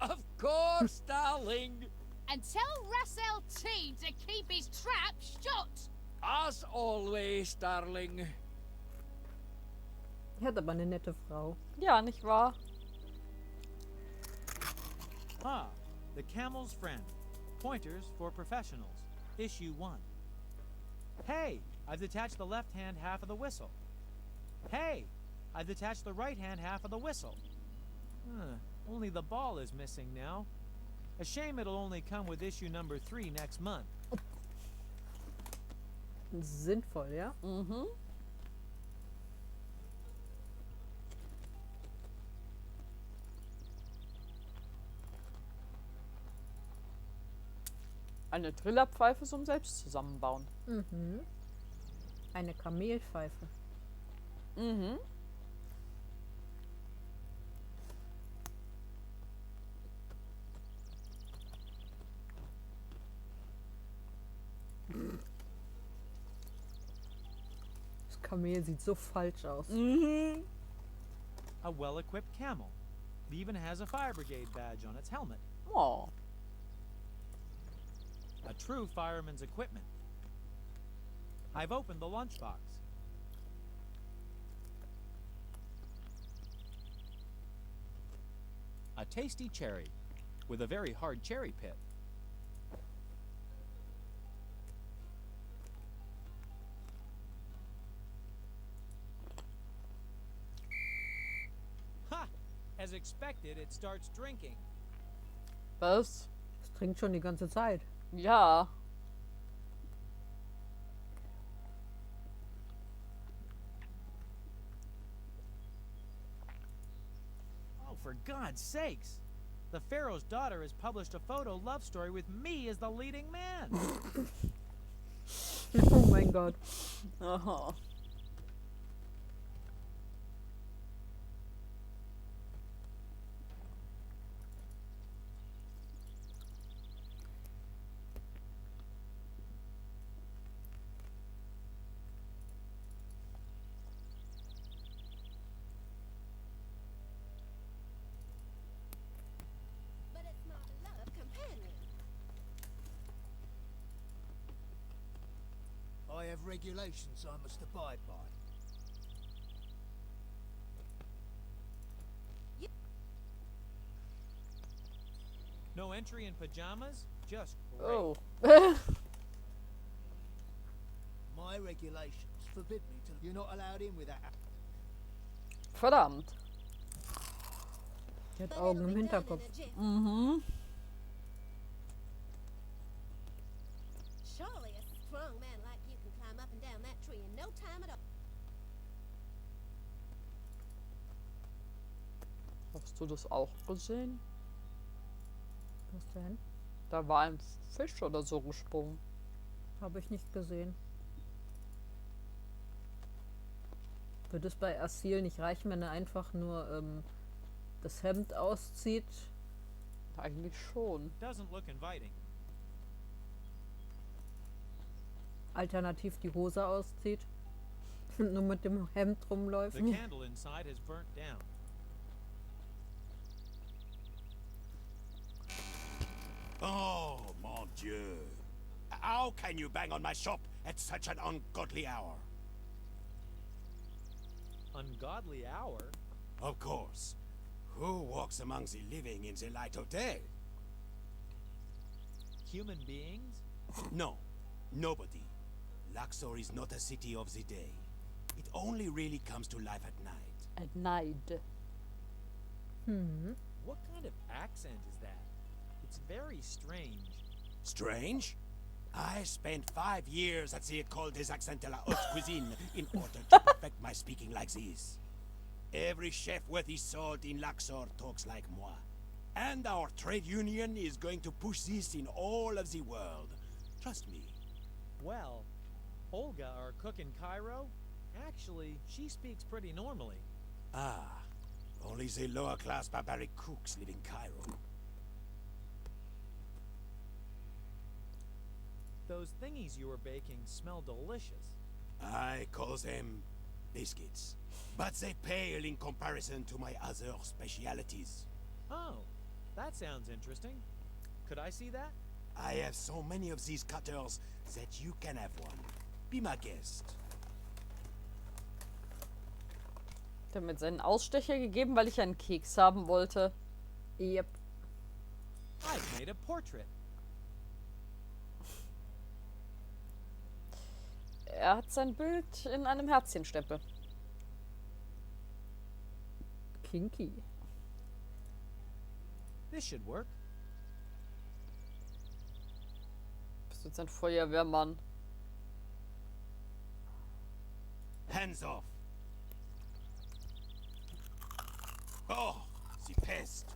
Of course, darling. And tell Russell T to keep his trap shut. As always, darling. Er hat aber eine nette Frau. Ja, nicht wahr? Ah, The Camel's Friend. Pointers for Professionals. Issue 1. Hey, I've detached the left-hand half of the whistle. Hey, I've detached the right-hand half of the whistle. Only the ball is missing now. A shame it'll only come with issue number 3 next month. Sinnvoll, ja? Mhm. Eine Trillerpfeife zum Selbstzusammenbauen. Mhm. Eine Kamelpfeife. Mhm. Das Kamel sieht so falsch aus. Mhm. A well-equipped camel. It even has a fire brigade badge on its helmet. Oh. A true fireman's equipment. I've opened the lunchbox. A tasty cherry with a very hard cherry pit. Ha! As expected, it starts drinking. Was? Es trinkt schon die ganze Zeit. Ja. Oh, for God's sakes! The Pharaoh's daughter has published a photo love story with me as the leading man. Oh mein Gott. Aha. But it's my beloved companion. I have regulations I must abide by. No entry in pajamas? Just great. Oh. My regulations forbid me to... You're not allowed in with that. Verdammt. Die hat Augen im Hinterkopf. Mhm. Surely a strong man like you can climb up and down that tree in no time at all. Hast du das auch gesehen? Was denn? Da war ein Fisch oder so gesprungen. Habe ich nicht gesehen. Würde es bei Asil nicht reichen, wenn er einfach nur das Hemd auszieht? Eigentlich schon. Doesn't look inviting. Alternativ die Hose auszieht und nur mit dem Hemd rumläuft. The candle inside has burnt down. Oh, mon Dieu. How can you bang on my shop at such an ungodly hour? Ungodly hour? Of course. Who walks among the living in the light of day? Human beings? No, nobody. Luxor is not a city of the day. It only really comes to life at night. At night. What kind of accent is that? It's very strange. Strange? I spent 5 years at the École des Accents de la Haute Cuisine in order to perfect my speaking like this. Every chef worth his salt in Luxor talks like moi. And our trade union is going to push this in all of the world. Trust me. Well, Olga, our cook in Cairo, actually, she speaks pretty normally. Ah, only the lower class barbaric cooks live in Cairo. Those thingies you were baking smell delicious. I call them biscuits. But they pale in comparison to my other specialities. Oh, that sounds interesting. Could I see that? I have so many of these cutters that you can have one. Be my guest. Ich habe mir seinen Ausstecher gegeben, weil ich einen Keks haben wollte. Yep. I've made a portrait. Er hat sein Bild in einem Herzchenstempel. Kinky. This should work. Bist jetzt ein Feuerwehrmann. Hands off. Oh, the pest.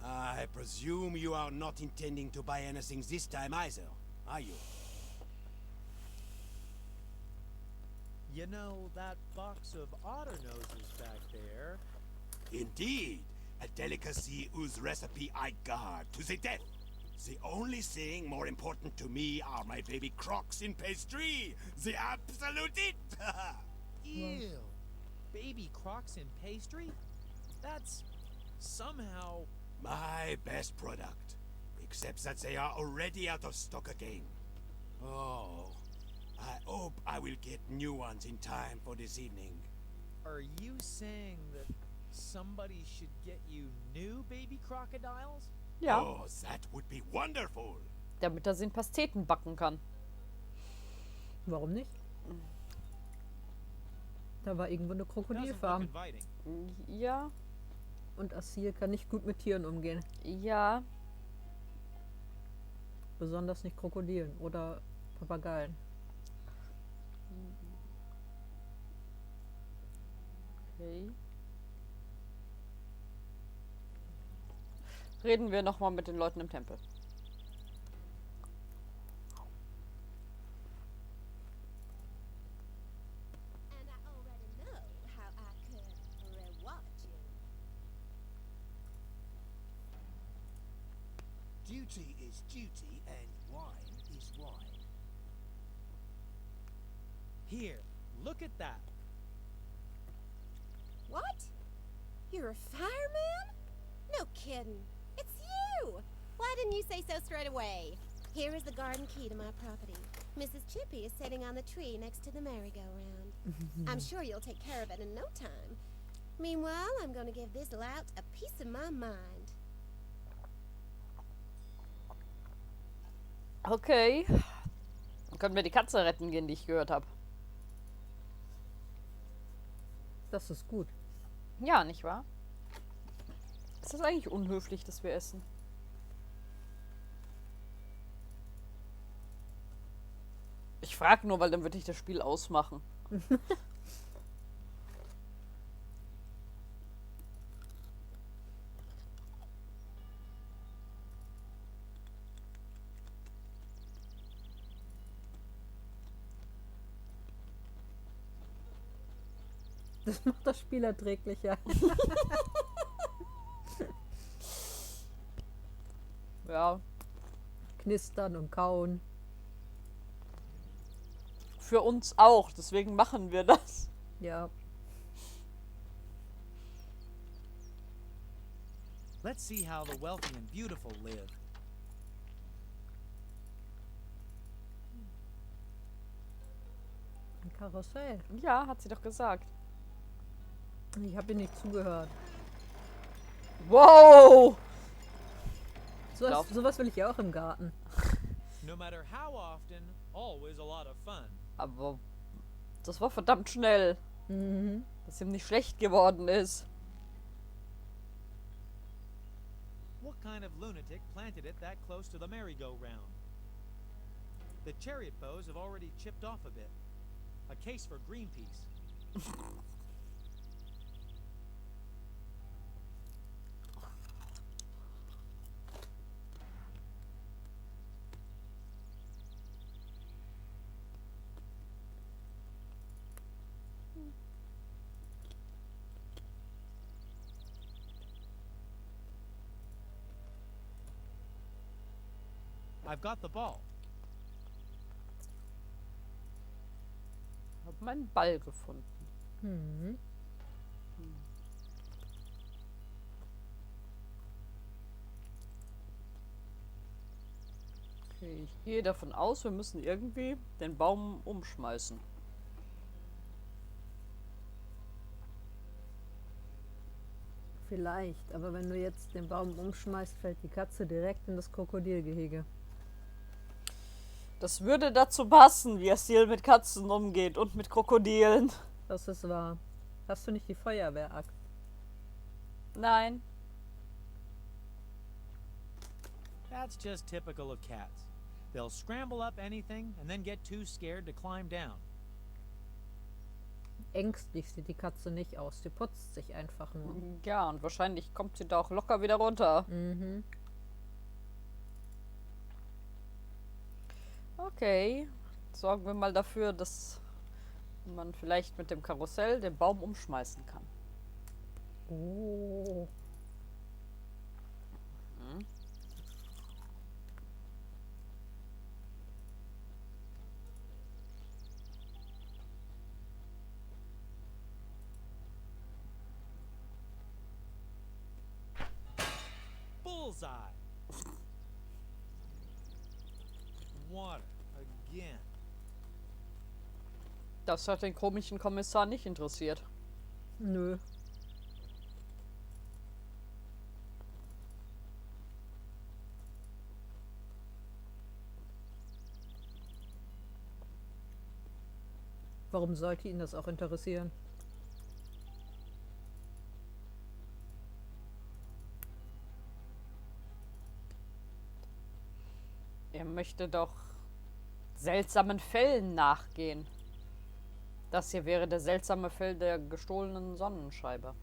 I presume you are not intending to buy anything this time either, are you? You know, that box of otter noses back there. Indeed, a delicacy whose recipe I guard to the death. The only thing more important to me are my baby crocs in pastry. The absolute it. Ew. Baby crocs in pastry? That's somehow My best product. Except that they are already out of stock again. Oh, I hope I will get new ones in time for this evening. Are you saying that somebody should get you new baby crocodiles? Ja. Oh, that would be wonderful. Damit er sie in Pasteten backen kann. Warum nicht? Da war irgendwo eine Doesn't look Krokodilfarm. inviting. Ja. Und Asil kann nicht gut mit Tieren umgehen. Ja. Besonders nicht Krokodilen oder Papageien. Okay. Reden wir nochmal mit den Leuten im Tempel. And I already know how I could reward you. Duty is duty and wine is wine. Here, look at that. What? You're a fireman? No kidding. It's you! Why didn't you say so straight away? Here is the garden key to my property. Mrs. Chippy is sitting on the tree next to the merry-go-round. I'm sure you'll take care of it in no time. Meanwhile, I'm going to give this lout a piece of my mind. Okay. Dann können wir die Katze retten gehen, die ich gehört habe. Das ist gut. Ja, nicht wahr? Ist das eigentlich unhöflich, dass wir essen? Ich frage nur, weil dann würde ich das Spiel ausmachen. Das macht das Spiel erträglicher. Ja. Knistern und kauen. Für uns auch, deswegen machen wir das. Ja. Let's see how the wealthy and beautiful live. Ein Karussell. Ja, hat sie doch gesagt. Ich habe ihr nicht zugehört. Wow! Sowas will ich ja auch im Garten. No matter how often, always a lot of fun. Aber das war verdammt schnell. Mhm. Dass ihm nicht schlecht geworden ist. What kind of lunatic planted it that close to the merry-go-round? The chariot bows have already chipped off a bit. A case for Greenpeace. I've got the ball. Ich habe meinen Ball gefunden. Mhm. Okay, ich gehe davon aus, wir müssen irgendwie den Baum umschmeißen. Vielleicht, aber wenn du jetzt den Baum umschmeißt, fällt die Katze direkt in das Krokodilgehege. Das würde dazu passen, wie Asil mit Katzen umgeht und mit Krokodilen. Das ist wahr. Hast du nicht die Feuerwehraxt? Nein. That's just typical of cats. They'll scramble up anything and then get too scared to climb down. Ängstlich sieht die Katze nicht aus. Die putzt sich einfach nur. Ja, und wahrscheinlich kommt sie da auch locker wieder runter. Mhm. Okay. Sorgen wir mal dafür, dass man vielleicht mit dem Karussell den Baum umschmeißen kann. Oh. Mhm. Bullseye. Water again. Das hat den komischen Kommissar nicht interessiert. Nö. Warum sollte ihn das auch interessieren? Er möchte doch seltsamen Fällen nachgehen. Das hier wäre der seltsame Fall der gestohlenen Sonnenscheibe.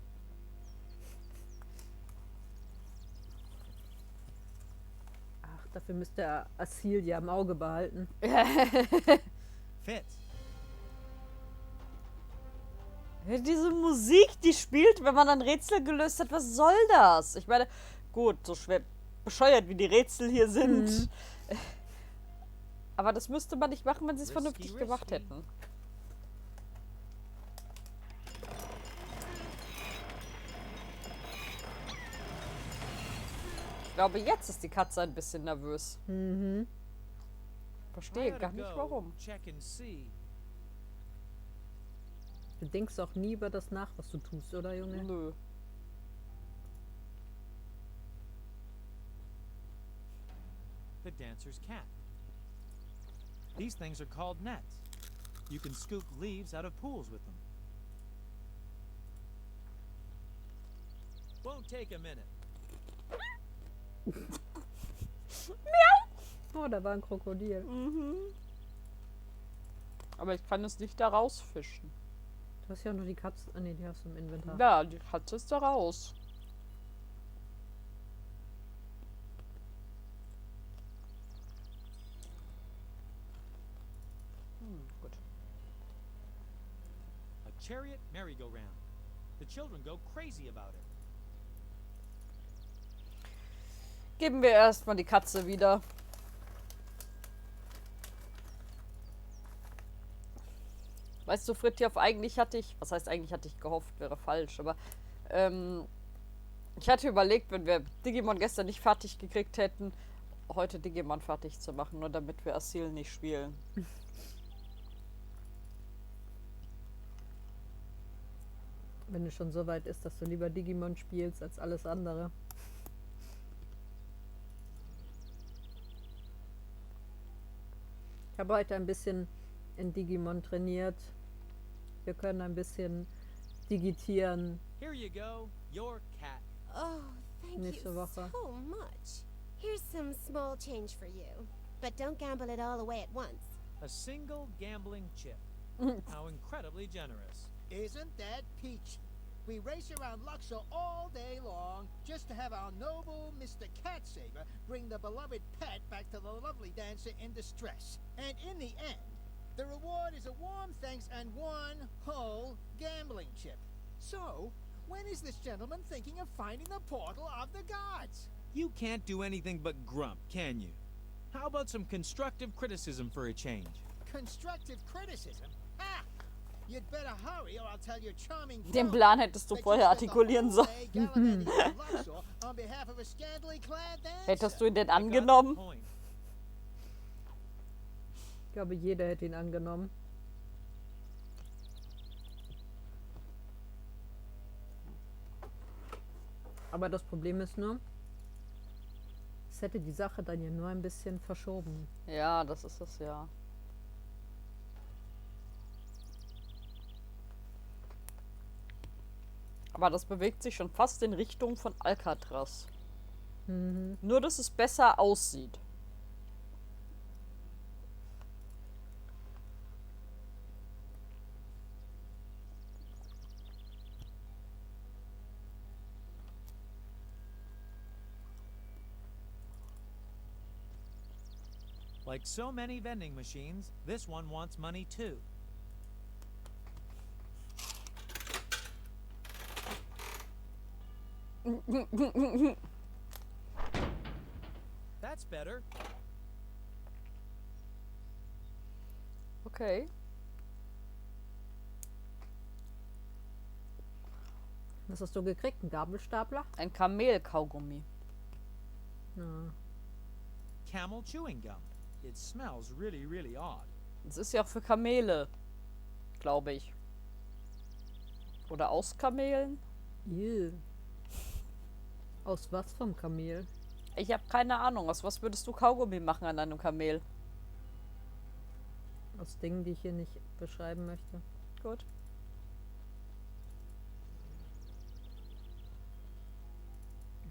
Ach, dafür müsste er Asil ja im Auge behalten. Fits. Diese Musik, die spielt, wenn man ein Rätsel gelöst hat, was soll das? Ich meine, gut, so schwer bescheuert wie die Rätsel hier sind. Mhm. Aber das müsste man nicht machen, wenn sie es vernünftig gemacht hätten. Ich glaube, jetzt ist die Katze ein bisschen nervös. Mhm. Verstehe gar nicht, warum. Check and see. Du denkst auch nie über das nach, was du tust, oder Junge? Nö. The dancer's cap. These things are called nets. You can scoop leaves out of pools with them. Won't take a minute. Oh, da war ein Krokodil. Mhm. Aber ich kann es nicht da rausfischen. Du hast ja nur die Katze. Ah, ne, die hast du im Inventar. Ja, die Katze ist da raus. Gut. A chariot merry-go-round. The children go crazy about it. Geben wir erstmal die Katze wieder. Weißt du, Fritjof, eigentlich hatte ich, was heißt eigentlich hatte ich gehofft, wäre falsch, aber ich hatte überlegt, wenn wir Digimon gestern nicht fertig gekriegt hätten, heute Digimon fertig zu machen, nur damit wir Asyl nicht spielen. Wenn es schon so weit ist, dass du lieber Digimon spielst als alles andere. Ich habe heute ein bisschen in Digimon trainiert. Wir können ein bisschen digitieren. Here you go, your cat. Oh, thank Nächste you Woche. so much. Here's some small change for you. But don't gamble it all away at once. A single gambling chip. How incredibly generous. Isn't that peachy? We race around Luxor all day long just to have our noble Mr. Catsaver bring the beloved pet back to the lovely dancer in distress. And in the end, the reward is a warm thanks and one whole gambling chip. So, when is this gentleman thinking of finding the portal of the gods? You can't do anything but grump, can you? How about some constructive criticism for a change? Constructive criticism? Ha! You'd better hurry or I'll tell your charming Den Plan hättest du vorher artikulieren sollen. on behalf of a scantily clad dancer. Hättest du ihn denn angenommen? Ich glaube, jeder hätte ihn angenommen. Aber das Problem ist nur, es hätte die Sache dann ja nur ein bisschen verschoben. Ja, das ist es ja. Aber das bewegt sich schon fast in Richtung von Alcatraz. Mhm. Nur, dass es besser aussieht. Like so many vending machines, this one wants money too. That's better. Okay. Was hast du gekriegt? Ein Gabelstapler? Ein Kamelkaugummi. Ja. Camel chewing gum. It smells really, really odd. Das ist ja auch für Kamele, glaube ich. Oder aus Kamelen? Ew. Aus was vom Kamel? Ich habe keine Ahnung. Aus was würdest du Kaugummi machen an einem Kamel? Aus Dingen, die ich hier nicht beschreiben möchte. Gut.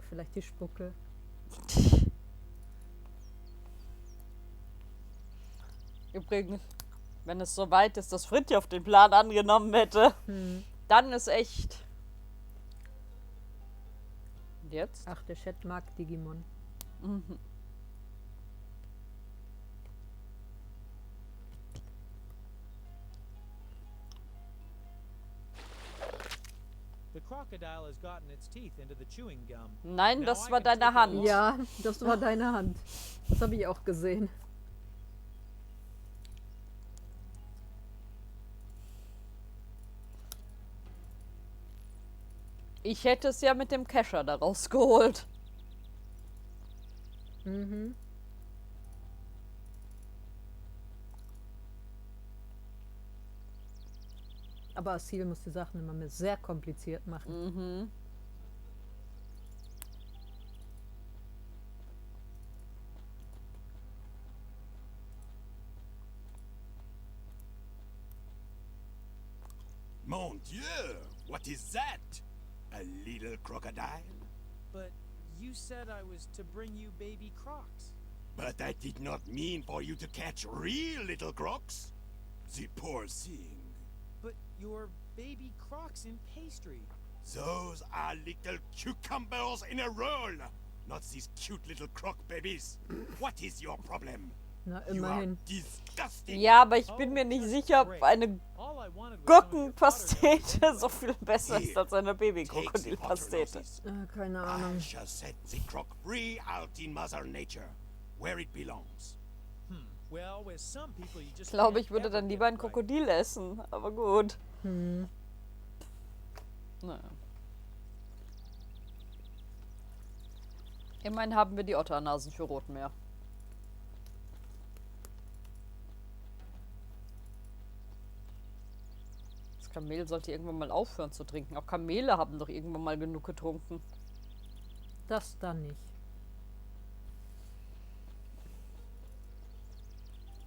Vielleicht die Spucke. Übrigens, wenn es so weit ist, dass Fritjof den Plan angenommen hätte, dann ist echt... Jetzt? Ach, der Chat mag Digimon. Mhm. The crocodile has gotten its teeth into the chewing gum. Nein, Now das I war can deine take it Hand. all. Ja, das war deine Hand. Das habe ich auch gesehen. Ich hätte es ja mit dem Kescher da rausgeholt. Mhm. Aber Asil muss die Sachen immer sehr kompliziert machen. Mhm. Mon Dieu, what is that? A little crocodile? But you said I was to bring you baby crocs. But I did not mean for you to catch real little crocs. The poor thing. But your baby crocs in pastry. Those are little cucumbers in a roll. Not these cute little croc babies. What is your problem? Na, immerhin. Ja, aber ich bin mir nicht sicher, ob eine Gurkenpastete so viel besser ist als eine Babykrokodilpastete. Keine Ahnung. I shall set the croc free out in Mother Nature, where it belongs. Well, with some people you Ich just glaube, ich würde dann lieber ein Krokodil essen, aber gut. Naja. Immerhin haben wir die Otternasen für Rotmeer. Das Kamel sollte irgendwann mal aufhören zu trinken. Auch Kamele haben doch irgendwann mal genug getrunken. Das dann nicht.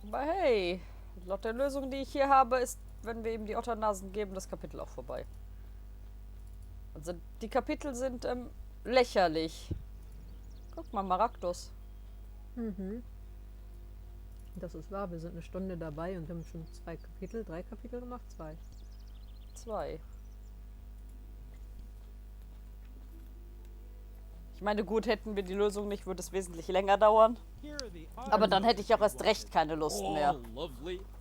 Aber hey, laut der Lösung, die ich hier habe, ist, wenn wir ihm die Otternasen geben, das Kapitel auch vorbei. Also die Kapitel sind lächerlich. Guck mal, Maragdos. Das ist wahr, wir sind eine Stunde dabei und haben schon 3 Kapitel gemacht? 2. Ich meine, gut, hätten wir die Lösung nicht, würde es wesentlich länger dauern. Aber dann hätte ich auch erst recht keine Lust mehr.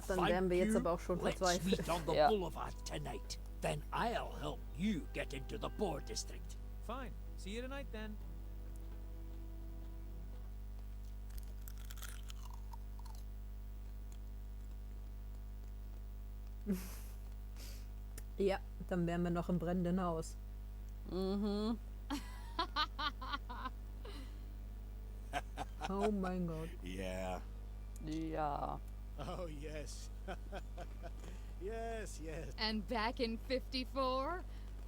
Dann wären wir jetzt aber auch schon verzweifelt. Ja. Then I'll help you get into the Boar District. Fine. See you tonight then. Ja, dann wären wir noch im brennenden Haus. Mhm. Oh mein Gott. Yeah. Ja. Oh, yes. Yes, yes. And back in 54,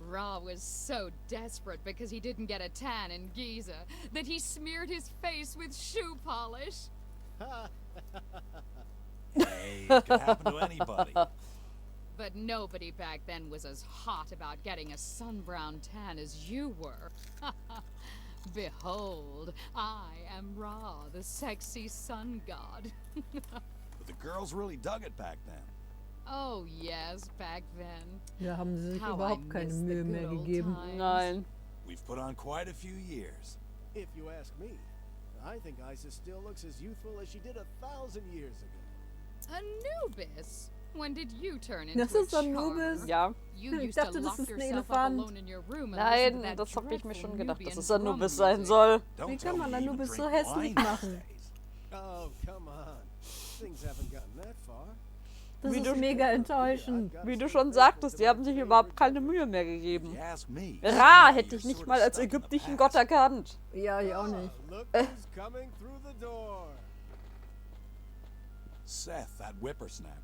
Ra was so desperate because he didn't get a tan in Giza that he smeared his face with shoe polish. Hey, it could happen to anybody. But nobody back then was as hot about getting a sun-brown tan as you were. Behold, I am Ra, the sexy sun god. But the girls really dug it back then. Oh yes, back then. Da haben sie sich How I überhaupt keine miss the Mühe good mehr old gegeben. times. Nein. We've put on quite a few years. If you ask me, I think Isis still looks as youthful as she did 1,000 years ago. Anubis? When did you turn into Das a ist Anubis? charmer? Ja. You Ich used to dachte, das lock ist ein yourself up Elefant. alone in your room and listen to Nein, that das habe ich mir dreadful schon gedacht, dass Nubian es drum Anubis sein music. soll. Wie kann man tell me you Anubis even so drink hässlich wine machen? these days. Oh, come on. Things haven't gotten that far. Das Wie ist du- mega enttäuschend. Wie du schon sagtest, die haben sich überhaupt keine Mühe mehr If gegeben. you ask me, Ra hätte you're ich nicht sort mal of als stuck in the ägyptischen past. Gott erkannt. Ja, ich auch nicht. Look who's coming through the door. Seth, that whippersnapper.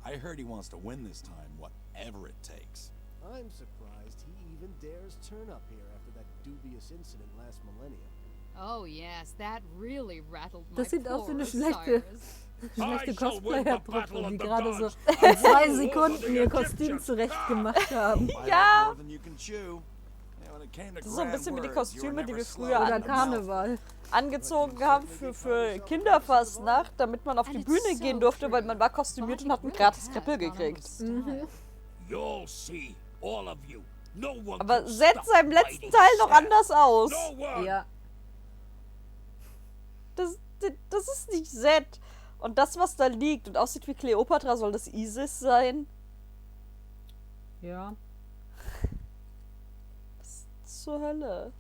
I heard he wants to win this time, whatever it takes. I'm surprised he even dares turn up here after that dubious incident last millennium. Oh yes, that really rattled my Das sieht aus wie eine poor schlechte Osiris. Cosplayer-Truppe, die gerade so in 2 Sekunden ihr Kostüm zurechtgemacht haben. Bite off Ja. more than you can chew. Yeah, when it came to Das ist so ein grand bisschen wie die words, you were Kostüme, die never wir slow früher in Oder the Karneval. angezogen haben für Kinderfastnacht, damit man auf die Bühne gehen durfte, weil man war kostümiert und hat einen gratis Kreppel gekriegt. You'll see, all of you. No one Aber can Seht stop sah im letzten fighting Teil noch Seth. anders aus. No one. Ja. Das ist nicht Seht. Und das, was da liegt und aussieht wie Kleopatra, soll das Isis sein? Ja. Was zur Hölle?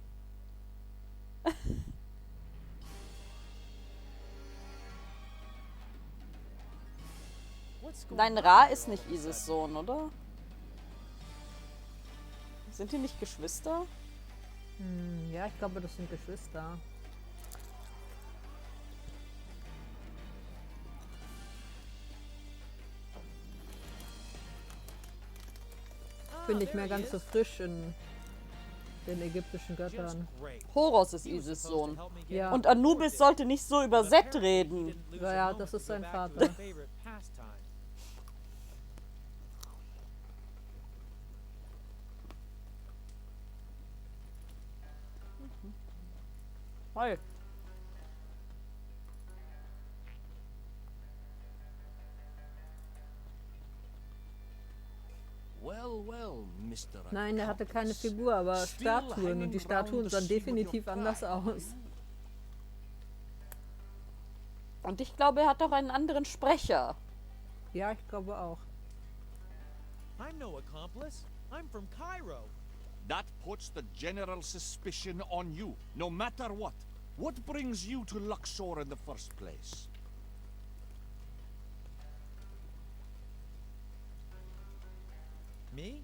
Nein, Ra ist nicht Isis Sohn, oder? Sind die nicht Geschwister? Ja, ich glaube, das sind Geschwister. Bin nicht mehr ganz so frisch in den ägyptischen Göttern. Horus ist Isis Sohn. Ja. Und Anubis sollte nicht so über Seht reden. Ja, das ist sein Vater. Hi. Well, well, Mr. Nein, er hatte keine Figur, aber Statuen. Und die Statuen sahen definitiv anders aus. Und ich glaube, er hat auch einen anderen Sprecher. Ja, ich glaube auch. I'm no accomplice. I'm from Cairo. That puts the general suspicion on you, no matter what. What brings you to Luxor in the first place? Me?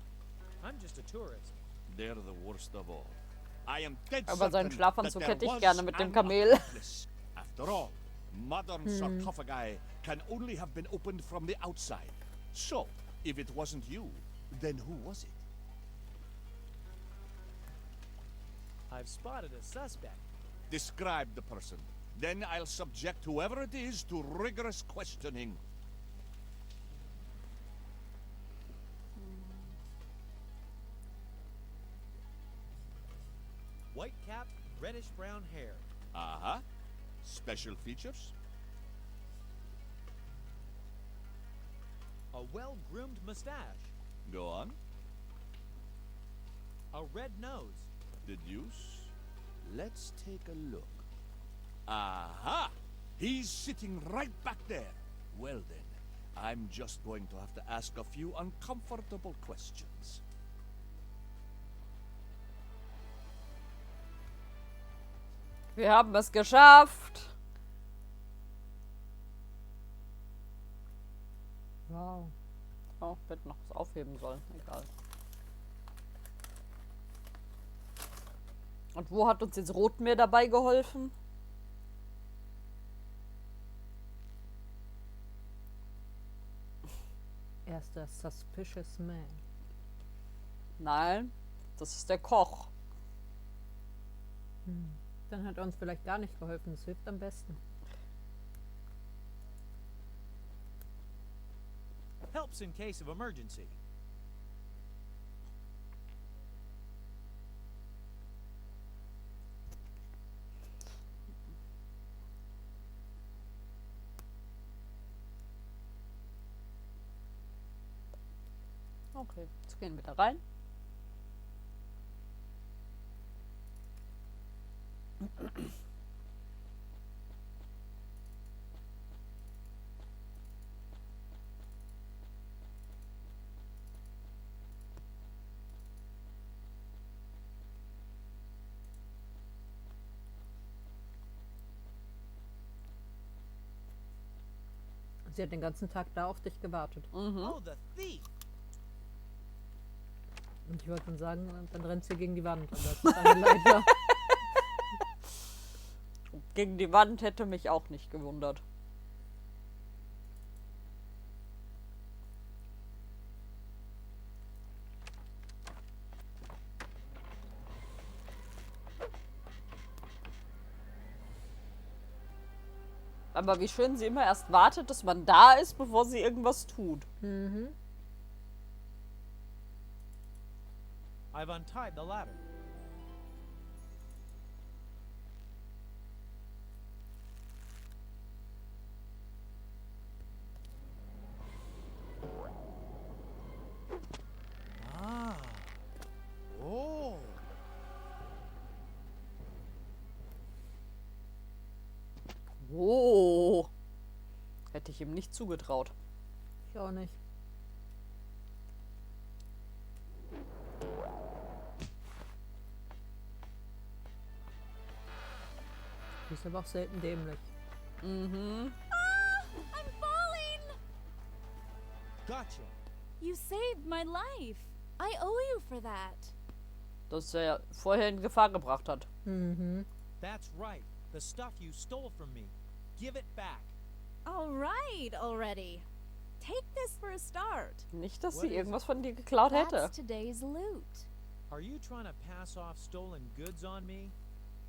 I'm just a tourist. They're the worst of all. I am dead Aber seinen certain Schlafanzug that hätte there ich was gerne mit dem an Kamel. accomplice. After all, modern sarcophagi can only have been opened from the outside. So, if it wasn't you, then who was it? I've spotted a suspect. Describe the person. Then I'll subject whoever it is to rigorous questioning. White cap, reddish brown hair. Uh-huh. Special features? A well-groomed mustache. Go on. A red nose. Deduce. Let's take a look. Aha! He's sitting right back there. Well then, I'm just going to have to ask a few uncomfortable questions. Wir haben es geschafft. Wow. Oh, ich hätte noch was aufheben sollen. Egal. Und wo hat uns jetzt Rotmeer dabei geholfen? Er ist der Suspicious Man. Nein, das ist der Koch. Dann hat er uns vielleicht gar nicht geholfen. Das hilft am besten. Helps in case of emergency. Okay, jetzt gehen wir da rein. Sie hat den ganzen Tag da auf dich gewartet. Oh, the thief! Und ich wollte dann sagen, dann rennt sie gegen die Wand. Und das ist eine Leiter. Gegen die Wand hätte mich auch nicht gewundert. Aber wie schön sie immer erst wartet, dass man da ist, bevor sie irgendwas tut. I've untied the ladder. Ah. Oh. Oh. Hätte ich ihm nicht zugetraut. Ich auch nicht. Die ist aber auch selten dämlich. I'm falling! Gotcha. You saved my life. I owe you for that. Dass er vorher in Gefahr gebracht hat. That's right. The stuff you stole from me. Give it back. All right, already. Take this for a start. Nicht, dass What sie is irgendwas von dir geklaut hätte. That's today's loot. Are you trying to pass off stolen goods on me?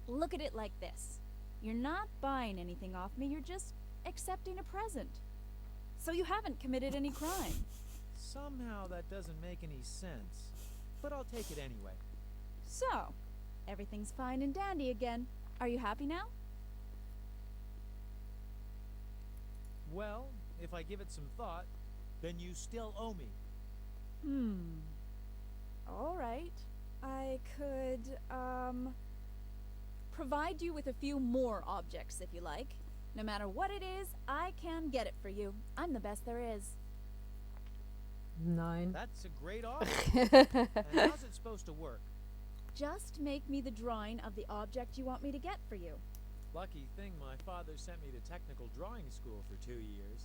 Look at it like this. You're not buying anything off me, you're just accepting a present. So you haven't committed any crime. Somehow that doesn't make any sense. But I'll take it anyway. So, everything's fine and dandy again. Are you happy now? Well, if I give it some thought, then you still owe me. All right. I could, provide you with a few more objects if you like. No matter what it is, I can get it for you. I'm the best there is. Nein. That's a great offer. And how's it supposed to work? Just make me the drawing of the object you want me to get for you. Lucky thing my father sent me to technical drawing school for 2 years.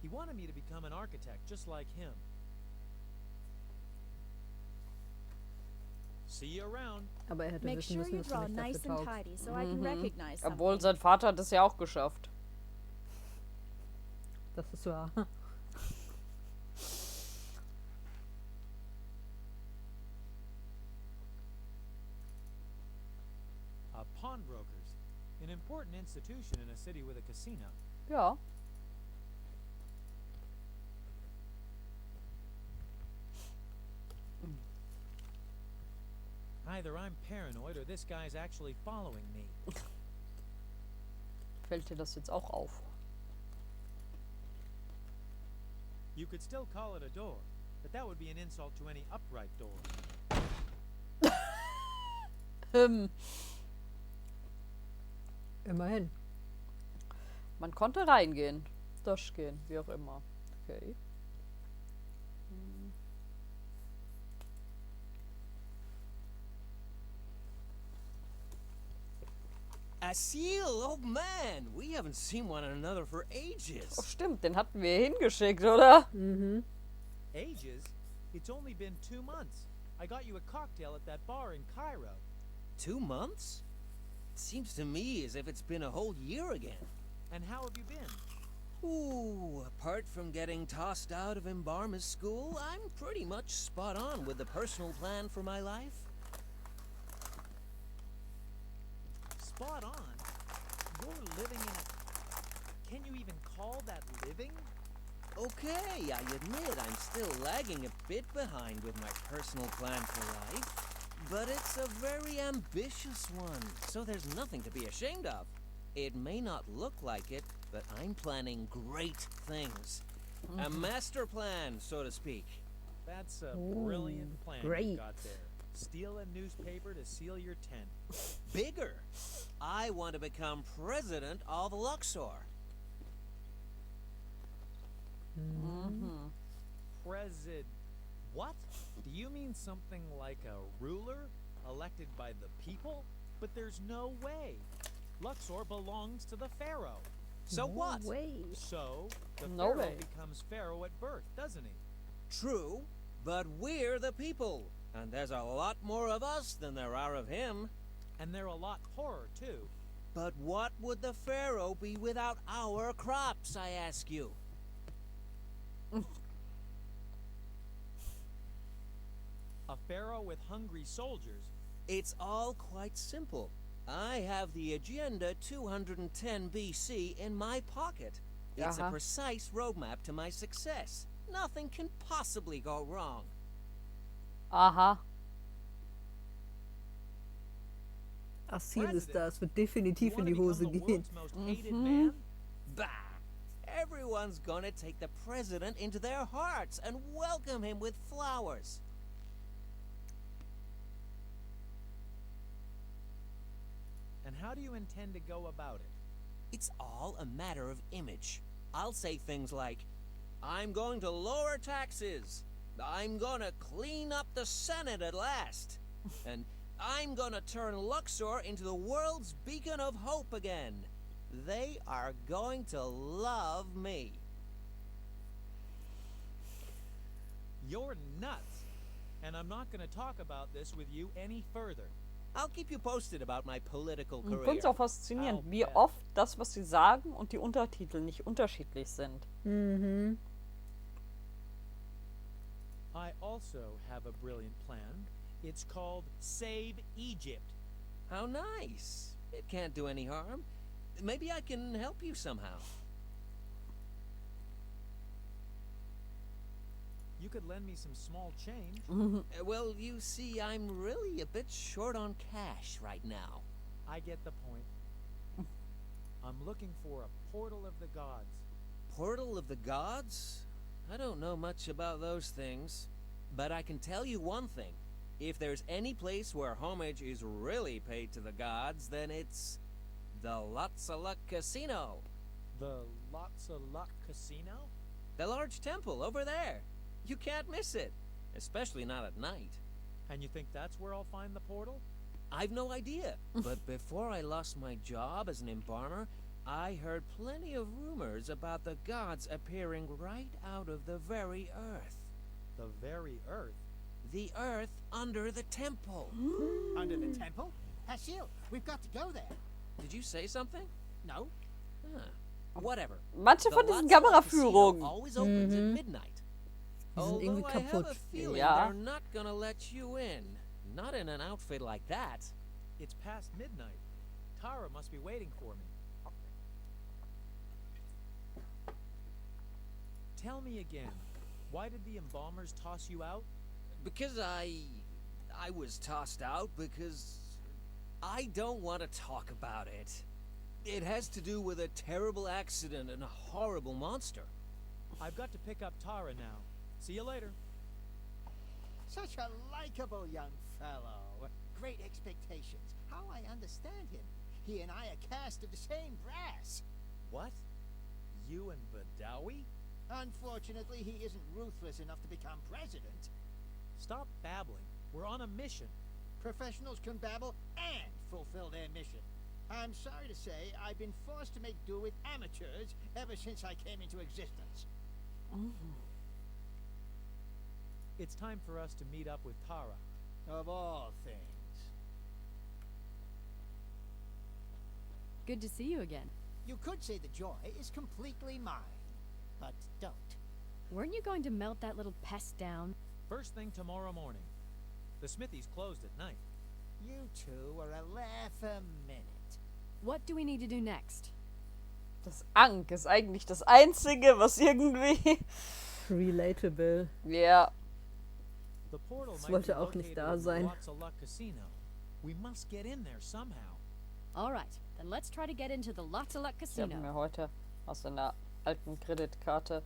He wanted me to become an architect just like him. See you around. Aber er hätte Make wissen sure müssen, you dass du draw nicht nice dafür and taugst. tidy so I can recognize something. Obwohl sein Vater hat es ja auch geschafft. Das ist wahr. Pawnbrokers. An important institution in a city with a casino. Ja. Either I'm paranoid or this guy's actually following me. Fällt dir das jetzt auch auf? You could still call it a door, but that would be an insult to any upright door. Immerhin. Man konnte reingehen. Durchgehen, wie auch immer. Okay. Asil, oh man, we haven't seen one another for ages. Oh, stimmt, den hatten wir hingeschickt, oder? Ages? It's only been 2 months. I got you a cocktail at that bar in Cairo. 2 months? It seems to me as if it's been a whole year again. And how have you been? Ooh, apart from getting tossed out of Embarma's school, I'm pretty much spot on with the personal plan for my life. Spot on? You're living in a... Can you even call that living? Okay, I admit I'm still lagging a bit behind with my personal plan for life. But it's a very ambitious one, so there's nothing to be ashamed of. It may not look like it, but I'm planning great things. A master plan, so to speak. That's a brilliant plan you got there. Steal a newspaper to seal your tent. Bigger. I want to become president of Luxor. President... What? Do you mean something like a ruler elected by the people? But there's no way. Luxor belongs to the pharaoh. So what? So, the No pharaoh way. becomes pharaoh at birth, doesn't he? True, but we're the people. And there's a lot more of us than there are of him. And they're a lot poorer, too. But what would the pharaoh be without our crops, I ask you? A pharaoh with hungry soldiers. It's all quite simple. I have the Agenda 210 BC in my pocket. It's a precise roadmap to my success. Nothing can possibly go wrong. Aha. Asil ist da. Es wird definitiv in die Hose gehen. Bah! Everyone's gonna take the president into their hearts and welcome him with flowers. And how do you intend to go about it? It's all a matter of image. I'll say things like, I'm going to lower taxes. I'm gonna clean up the Senate at last. And I'm gonna turn Luxor into the world's beacon of hope again. They are going to love me. You're nuts. And I'm not going to talk about this with you any further. I'll keep you posted about my political Ich career. finde es auch faszinierend, wie oft das, was sie sagen und die Untertitel nicht unterschiedlich sind. I also have a brilliant plan. It's called Save Egypt. How nice. It can't do any harm. Maybe I can help you somehow. You could lend me some small change. Well, you see, I'm really a bit short on cash right now. I get the point. I'm looking for a portal of the gods. Portal of the gods? I don't know much about those things. But I can tell you one thing. If there's any place where homage is really paid to the gods, then it's The Lots of Luck Casino. The Lots of Luck Casino? The large temple over there. You can't miss it, especially not at night. And you think that's where I'll find the portal? I've no idea. But before I lost my job as an embalmer, I heard plenty of rumors about the gods appearing right out of the very earth. The very earth? The earth under the temple. Under the temple? Hasil, we've got to go there. Did you say something? No. Whatever. Manche von diesen Kameraführungen. Always opens at midnight. Die sind irgendwie Although I have kaputt. a feeling Ja. they're not gonna let you in. Not in an outfit like that. It's past midnight. Tara must be waiting for me. Tell me again, why did the embalmers toss you out? Because I was tossed out because I don't want to talk about it. It has to do with a terrible accident and a horrible monster. I've got to pick up Tara now. See you later. Such a likable young fellow. Great expectations. How I understand him. He and I are cast of the same brass. What? You and Badawi? Unfortunately, he isn't ruthless enough to become president. Stop babbling. We're on a mission. Professionals can babble and fulfill their mission. I'm sorry to say, I've been forced to make do with amateurs ever since I came into existence. It's time for us to meet up with Tara. Of all things. Good to see you again. You could say the joy is completely mine, but don't. Weren't you going to melt that little pest down? First thing tomorrow morning. The smithy's closed at night. You two are a laugh a minute. What do we need to do next? Das Ankh ist eigentlich das Einzige, was irgendwie... Relatable. Ja. The portal Das might wollte be auch nicht located da in the sein. Lots of Luck Casino. We must get in there somehow. All right, then let's try to get into the Lots of Luck Ich habe Casino. mir heute aus einer alten Kreditkarte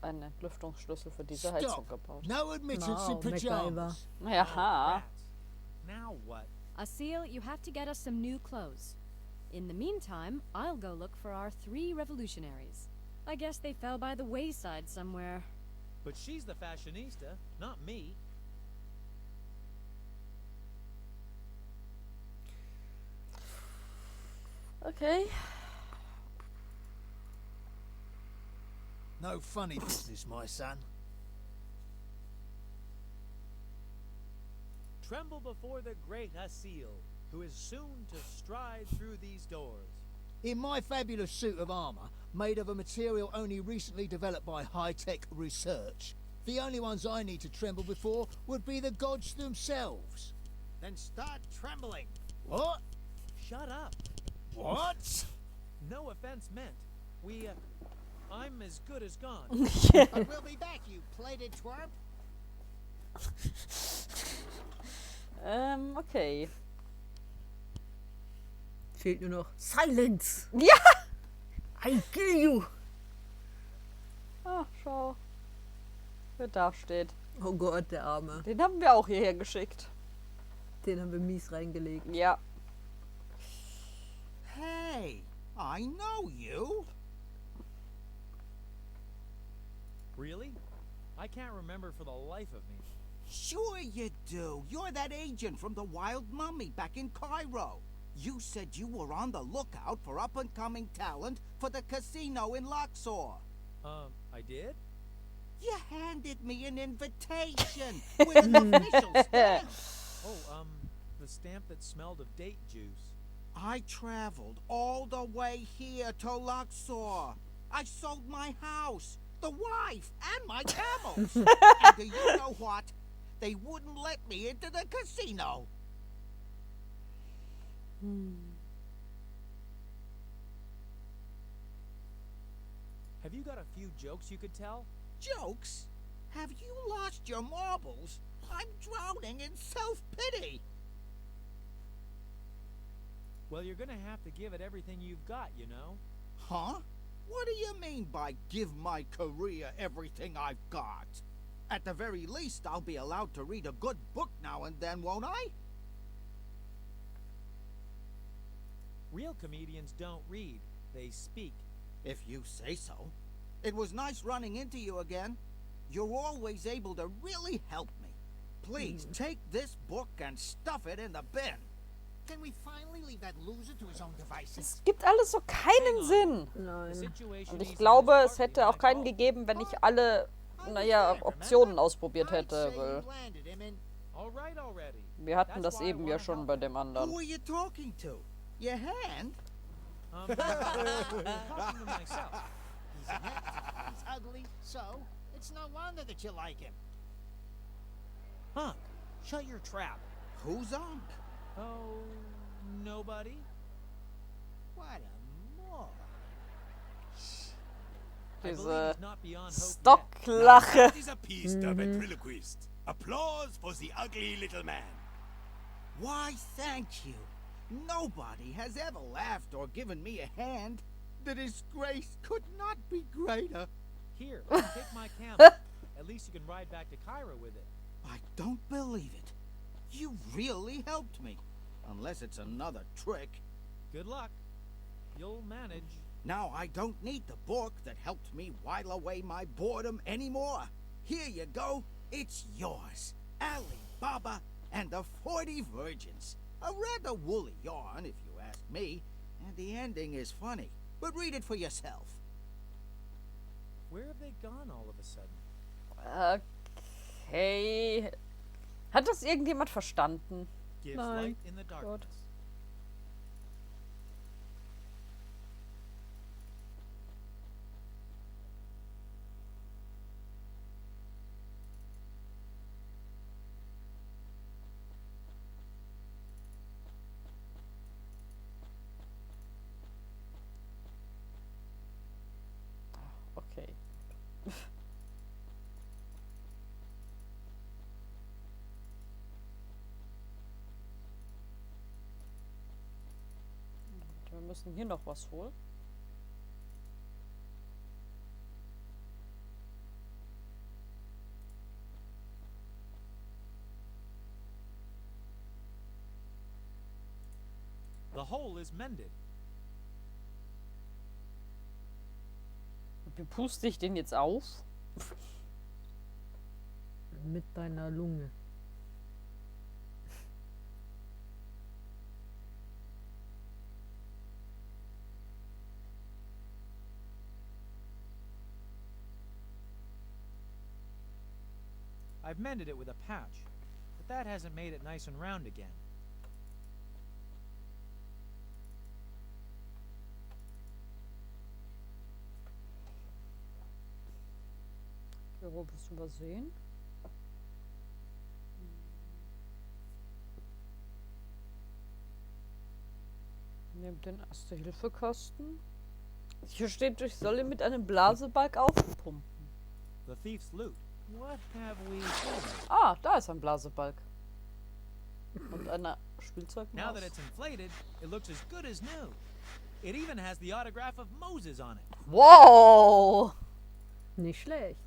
einen Lüftungsschlüssel für diese Heizung gebaut. No admittance in Wow, MacGyver. pajamas. Ja. Now what? Asil, you have to get us some new clothes. In the meantime, I'll go look for our 3 revolutionaries. I guess they fell by the wayside somewhere. But she's the fashionista, not me. Okay. No funny business, my son. Tremble before the great Asil, who is soon to stride through these doors. In my fabulous suit of armor, made of a material only recently developed by high-tech research, the only ones I need to tremble before would be the gods themselves. Then start trembling. What? Shut up. What? No offense meant. I'm as good as gone. I will be back, you plated twerp. Okay. Fehlt nur noch Silence. Ja! I kill you. Ach, schau. Wer da steht. Oh Gott, der Arme. Den haben wir auch hierher geschickt. Den haben wir mies reingelegt. Ja. Hey, I know you. Really? I can't remember for the life of me. Sure you do. You're that agent from the Wild Mummy back in Cairo. You said you were on the lookout for up-and-coming talent for the casino in Luxor. I did? You handed me an invitation with an official stamp. Oh, the stamp that smelled of date juice. I traveled all the way here to Luxor. I sold my house, the wife, and my camels. And do you know what? They wouldn't let me into the casino. Have you got a few jokes you could tell? Jokes? Have you lost your marbles? I'm drowning in self-pity. Well, you're gonna have to give it everything you've got, you know. Huh? What do you mean by give my career everything I've got? At the very least, I'll be allowed to read a good book now and then, won't I? Real comedians don't read, they speak. If you say so. It was nice running into you again. You're always able to really help me. Please, take this book and stuff it in the bin. Can we finally leave that loser to his own devices? Es gibt alles so keinen Sinn. Nein. Und ich glaube, es hätte auch keinen gegeben, wenn ich alle, naja, Optionen ausprobiert hätte. Weil wir hatten das eben ja schon bei dem anderen. Who are you talking to? Your hand? Talking to myself. He's inept, he's ugly, so it's no wonder that you like him. Ankh, shut your trap. Who's Ankh? Oh, nobody? What a moron. Diese Stocklache. That is a piece of ventriloquist. Applause for the ugly little man. Why, thank you. Nobody has ever laughed or given me a hand. The disgrace could not be greater. Here, take my camel. At least you can ride back to Cairo with it. I don't believe it. You really helped me. Unless it's another trick. Good luck. You'll manage. Now I don't need the book that helped me while away my boredom anymore. Here you go. It's yours. Ali Baba and the 40 Virgins. A rather woolly yarn, if you ask me. And the ending is funny. But read it for yourself. Where have they gone all of a sudden? Okay. Hat das irgendjemand verstanden? Give Nein. light in the darkness. Gut. Okay. Wir müssen hier noch was holen. The hole is mended. Wie puste ich den jetzt auf? Mit deiner Lunge. I've mended it with a patch, but that hasn't made it nice and round again. Grobes übersehen. Nehmt den Erste-Hilfe-Kasten. Hier steht, ich soll ihn mit einem Blasebalg aufpumpen. The thief's loot. What have we here? Ah, da ist ein Blasebalg. Und eine Spielzeugmaus. Now that it's inflated, it looks as good as new. It even has the autograph of Moses on it. Wow! Nicht schlecht.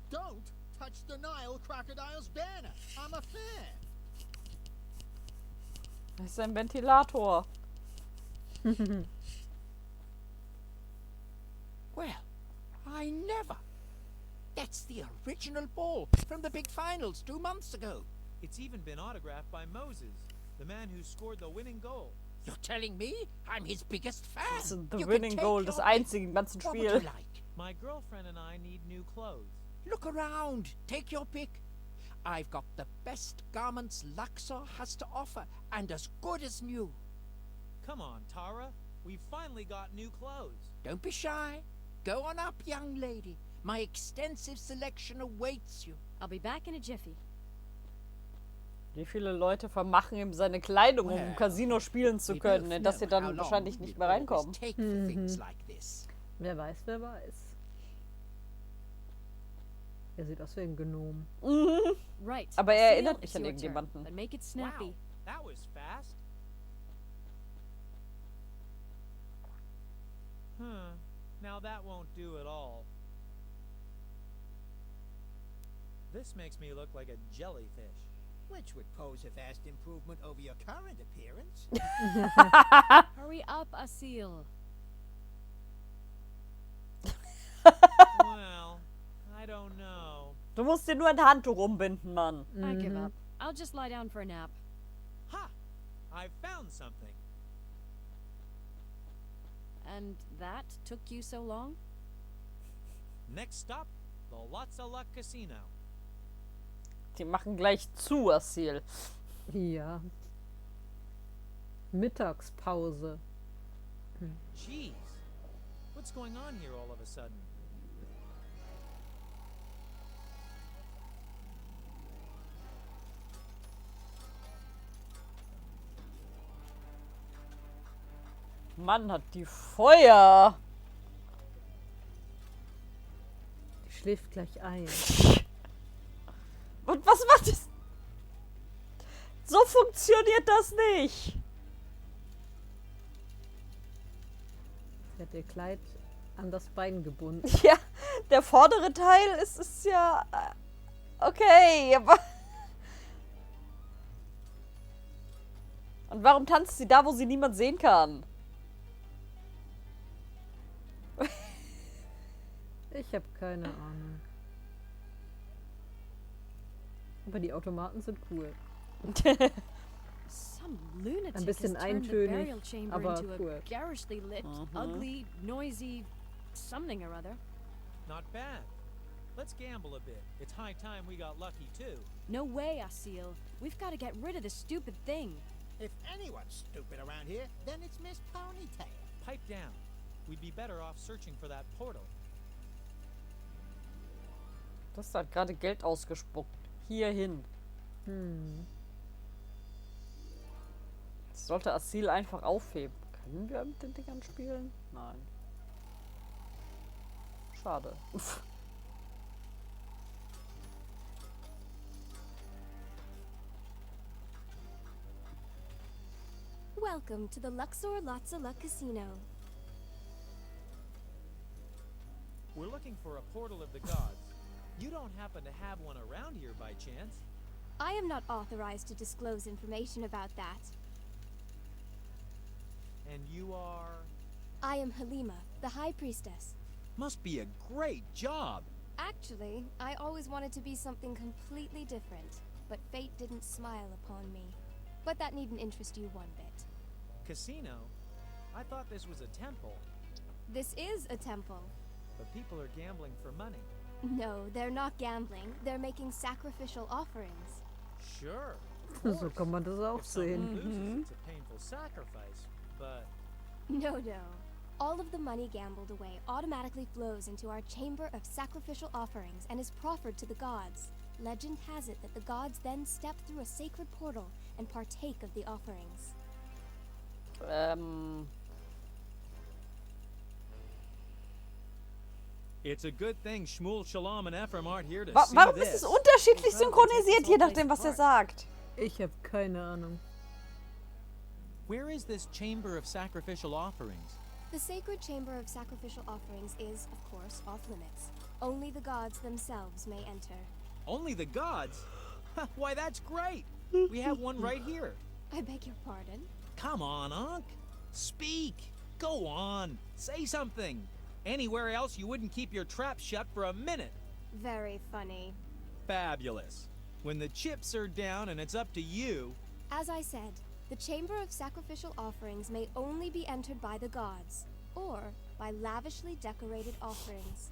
Don't touch the Nile Crocodile's banner. I'm a fan. Das ist ein Ventilator. Well, I never. That's the original ball from the big finals 2 months ago. It's even been autographed by Moses, the man who scored the winning goal. You're telling me I'm his biggest fan? Das ist the You can winning take goal, das your einzige im ganzen pick. What would Spiel. you like? My girlfriend and I need new clothes. Look around. Take your pick. I've got the best garments Luxor has to offer, and as good as new. Come on, Tara. We've finally got new clothes. Don't be shy. Go on up, young lady. My extensive selection awaits you. I'll be back in a jiffy. Wie viele Leute vermachen ihm seine Kleidung, um im Casino spielen zu können, dass sie dann wahrscheinlich nicht mehr reinkommen. Wer weiß, wer weiß. Er sieht aus wie ein Gnom. Right. Aber er Seal, erinnert mich it's an your irgendjemanden. turn, but make it snappy. Wow, that was fast. Now that won't do at all. This makes me look like a jellyfish. Which would pose a vast improvement over your current appearance. Hurry up, Asil. Well, I don't know. Du musst dir nur ein Handtuch umbinden, Mann. I give up. I'll just lie down for a nap. Ha! I found something. And that took you so long? Next stop, the Latzala Casino. Die machen gleich zu, Asil. Ja. Mittagspause. Jeez. What's going on here all of a sudden? Mann, hat die Feuer. Die schläft gleich ein. Und was macht es? So funktioniert das nicht. Sie hat ihr Kleid an das Bein gebunden. Ja, der vordere Teil ist ja... Okay, aber... Und warum tanzt sie da, wo sie niemand sehen kann? Ich habe keine Ahnung. Aber die Automaten sind cool. Some lunatic Ein bisschen has turned the eintönig, burial chamber aber into cool. a garishly lit, ugly, noisy something or other. Not bad. Let's gamble a bit. It's high time we got lucky too. No way, Asil. We've got to get rid of this stupid thing. If anyone's stupid around here, then it's Miss Ponytail. Pipe down. We'd be better off searching for that portal. Das hat gerade Geld ausgespuckt. Hierhin. Das sollte Asil einfach aufheben. Können wir mit den Dingern spielen? Nein. Schade. Uff. Welcome to the Luxor Latzala Casino. We're looking for a portal of the gods. You don't happen to have one around here by chance? I am not authorized to disclose information about that. And you are? I am Halima, the High Priestess. Must be a great job. Actually, I always wanted to be something completely different, but fate didn't smile upon me. But that needn't interest you one bit. Casino? I thought this was a temple. This is a temple. But people are gambling for money. No, they're not gambling. They're making sacrificial offerings. Sure. So kann man das auch If someone sehen. loses, it's a painful sacrifice, but... No. All of the money gambled away automatically flows into our chamber of sacrificial offerings and is proffered to the gods. Legend has it that the gods then step through a sacred portal and partake of the offerings. It's a good thing Shmuel, Shalom, and Ephraim aren't here to see Warum this. ist es unterschiedlich synchronisiert, je nachdem, was er sagt? Ich habe keine Ahnung. Where is this chamber of sacrificial offerings? The sacred chamber of sacrificial offerings is, of course, off limits. Only the gods themselves may enter. Only the gods? Why, that's great. We have one right here. I beg your pardon? Come on, Ankh. Speak. Go on. Say something. Anywhere else, you wouldn't keep your trap shut for a minute. Very funny. Fabulous. When the chips are down and it's up to you... As I said, the chamber of sacrificial offerings may only be entered by the gods, or by lavishly decorated offerings.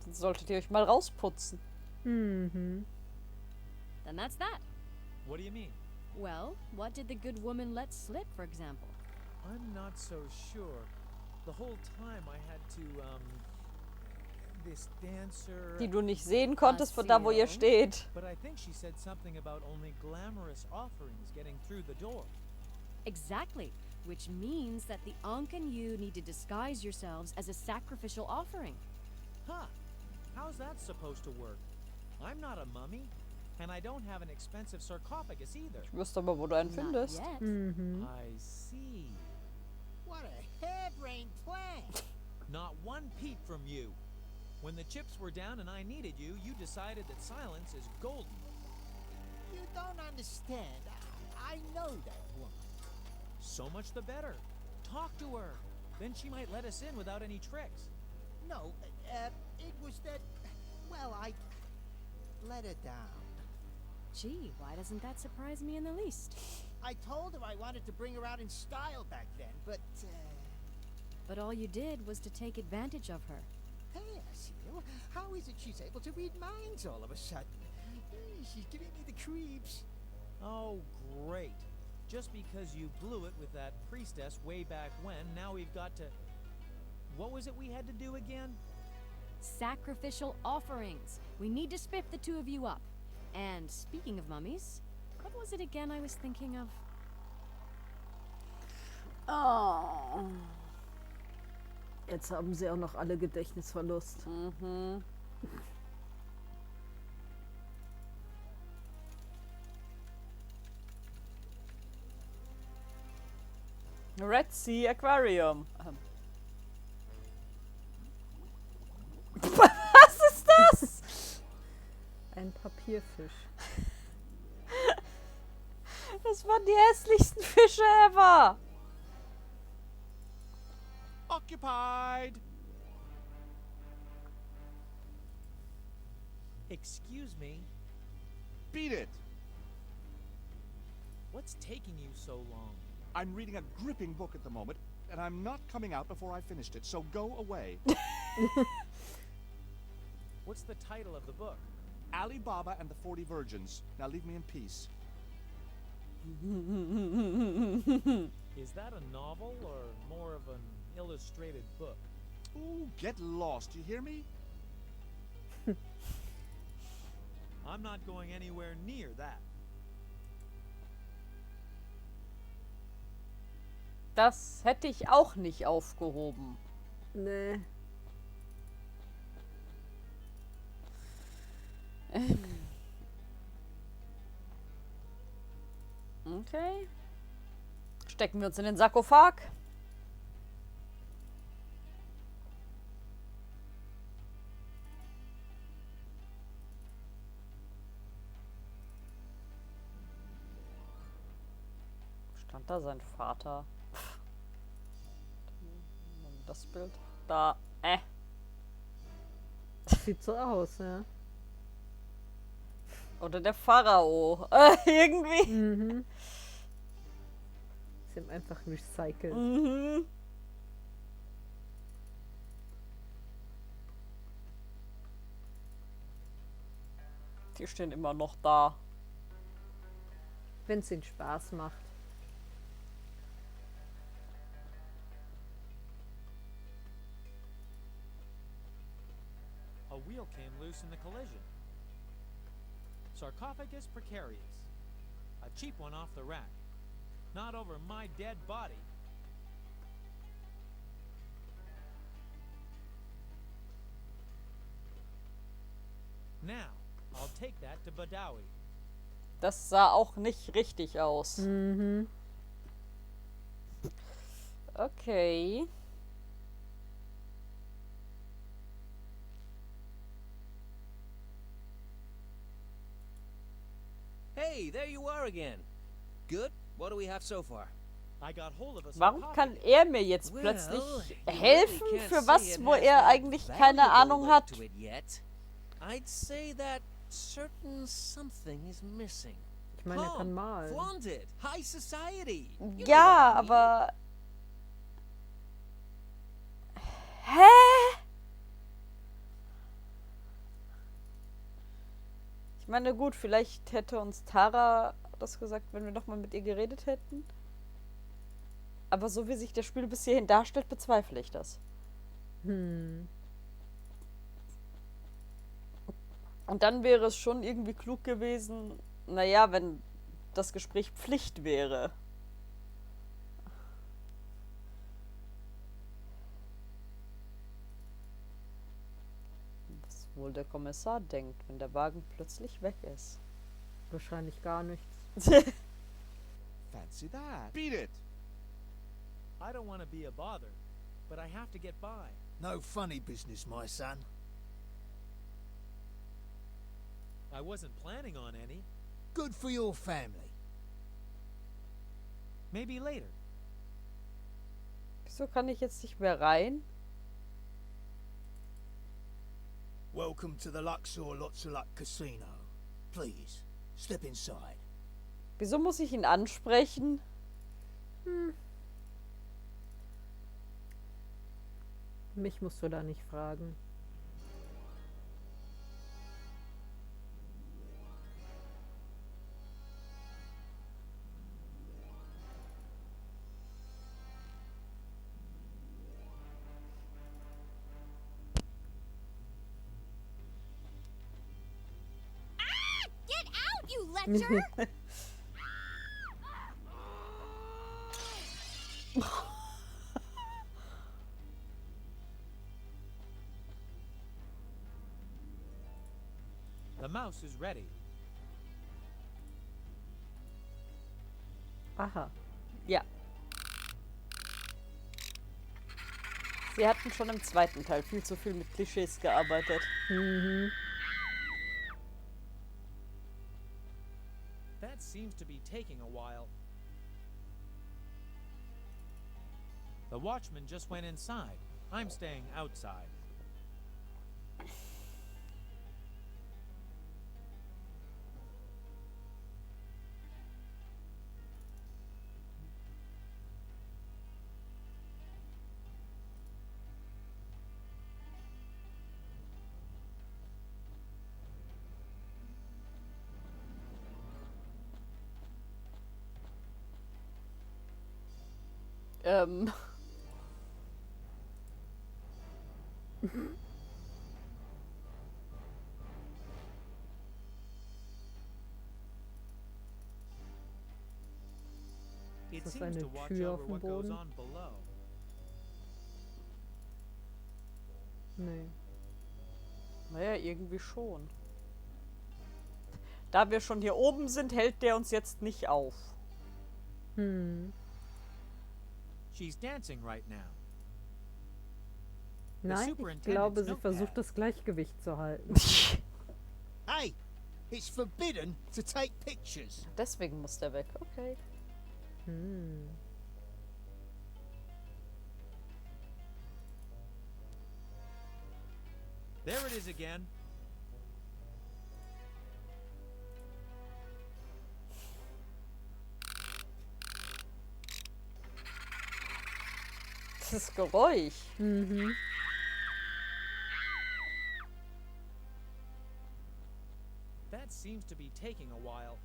Dann solltet ihr euch mal rausputzen. Mhm. Then that's that. What do you mean? Well, what did the good woman let slip, for example? I'm not so sure. The whole time I had to, this dancer... Die du nicht sehen konntest von da, wo ihr steht. But I think she said something about only glamorous offerings getting through the door. Exactly. Which means that the Ankh and you need to disguise yourselves as a sacrificial offering. Huh. How's that supposed to work? I'm not a mummy. And I don't have an expensive sarcophagus either. Ich wüsste aber, wo du einen findest. I see. What a harebrained plan. Not one peep from you. When the chips were down and I needed you, you decided that silence is golden. You don't understand. I know that woman. So much the better. Talk to her. Then she might let us in without any tricks. No, it was that... Well, I let her down. Gee, why doesn't that surprise me in the least? I told her I wanted to bring her out in style back then, but... But all you did was to take advantage of her. Hey, I see you. How is it she's able to read minds all of a sudden? She's giving me the creeps. Oh, great. Just because you blew it with that priestess way back when, now we've got to... What was it we had to do again? Sacrificial offerings. We need to spiff the two of you up. And speaking of mummies, what was it again I was thinking of? Oh. Jetzt haben sie auch noch alle Gedächtnisverlust. Mhm. Red Sea Aquarium. Was ist das? Ein Papierfisch. Das waren die hässlichsten Fische ever. Occupied. Excuse me. Beat it! What's taking you so long? I'm reading a gripping book at the moment, and I'm not coming out before I finished it, so go away. What's the title of the book? Ali Baba and the 40 Virgins. Now leave me in peace. Is that a novel or more of an illustrated book? Ooh, get lost, you hear me? I'm not going anywhere near that. Das hätte ich auch nicht aufgehoben. Nee. Okay. Stecken wir uns in den Sarkophag. Stand da sein Vater? Das Bild. Da. Sieht so aus, ja. Oder der Pharao. Irgendwie. Mhm. Sie haben einfach recycelt. Mhm. Die stehen immer noch da. Wenn es ihnen Spaß macht. A wheel came loose in the collision. Sarcophagus precarious. A cheap one off the rack. Not over my dead body. Now, I'll take that to Badawi. Das sah auch nicht richtig aus. Mhm. Okay. Hey, there you are again. Good. What do we have so far? I got hold of a Warum sarcophagus. kann er mir jetzt plötzlich helfen really can't für say was, it wo has er no eigentlich keine valuable Ahnung look hat? to it yet. I'd say that certain something is missing. Ich meine, er kann malen. Flaunt it. High society. You know Ja, what I mean. aber... Hä? Ich meine, gut, vielleicht hätte uns Tara das gesagt, wenn wir noch mal mit ihr geredet hätten. Aber so wie sich das Spiel bis hierhin darstellt, bezweifle ich das. Hm. Und dann wäre es schon irgendwie klug gewesen, naja, wenn das Gespräch Pflicht wäre. Was wohl der Kommissar denkt, wenn der Wagen plötzlich weg ist. Wahrscheinlich gar nichts. Fancy that. Beat it. I don't want to be a bother, but I have to get by. No funny business, my son. I wasn't planning on any. Good for your family. Maybe later. Wieso kann ich jetzt nicht mehr rein? Welcome to the Luxor Lots of Luck Casino. Please, step inside. Wieso muss ich ihn ansprechen? Mich musst du da nicht fragen. Get out, you lecher! The mouse is ready. Aha. Ja. Sie hatten schon im zweiten Teil viel zu viel mit Klischees gearbeitet. Mhm. That seems to be taking a while. The watchman just went inside. I'm staying outside. It Ist das seems eine to watch Tür auf over dem what goes Boden? on below. Nee. Naja, irgendwie schon. Da wir schon hier oben sind, hält der uns jetzt nicht auf. She's dancing right now. Nein, ich glaube, sie versucht das Gleichgewicht zu halten. Hey, it's forbidden to take pictures. Deswegen muss der weg, okay. There it is again. Das Geräusch. That seems to be taking a while.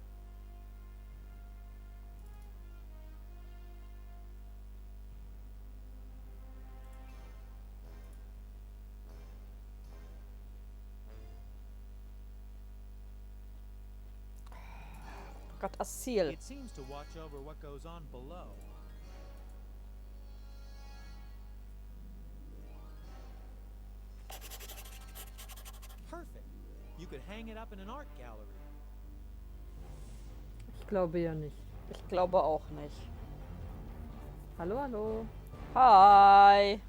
Gott, Assil. It seems to watch over what goes on below. Perfect. You could hang it up in an art gallery. Ich glaube ja nicht. Ich glaube auch nicht. Hallo, hallo. Hi.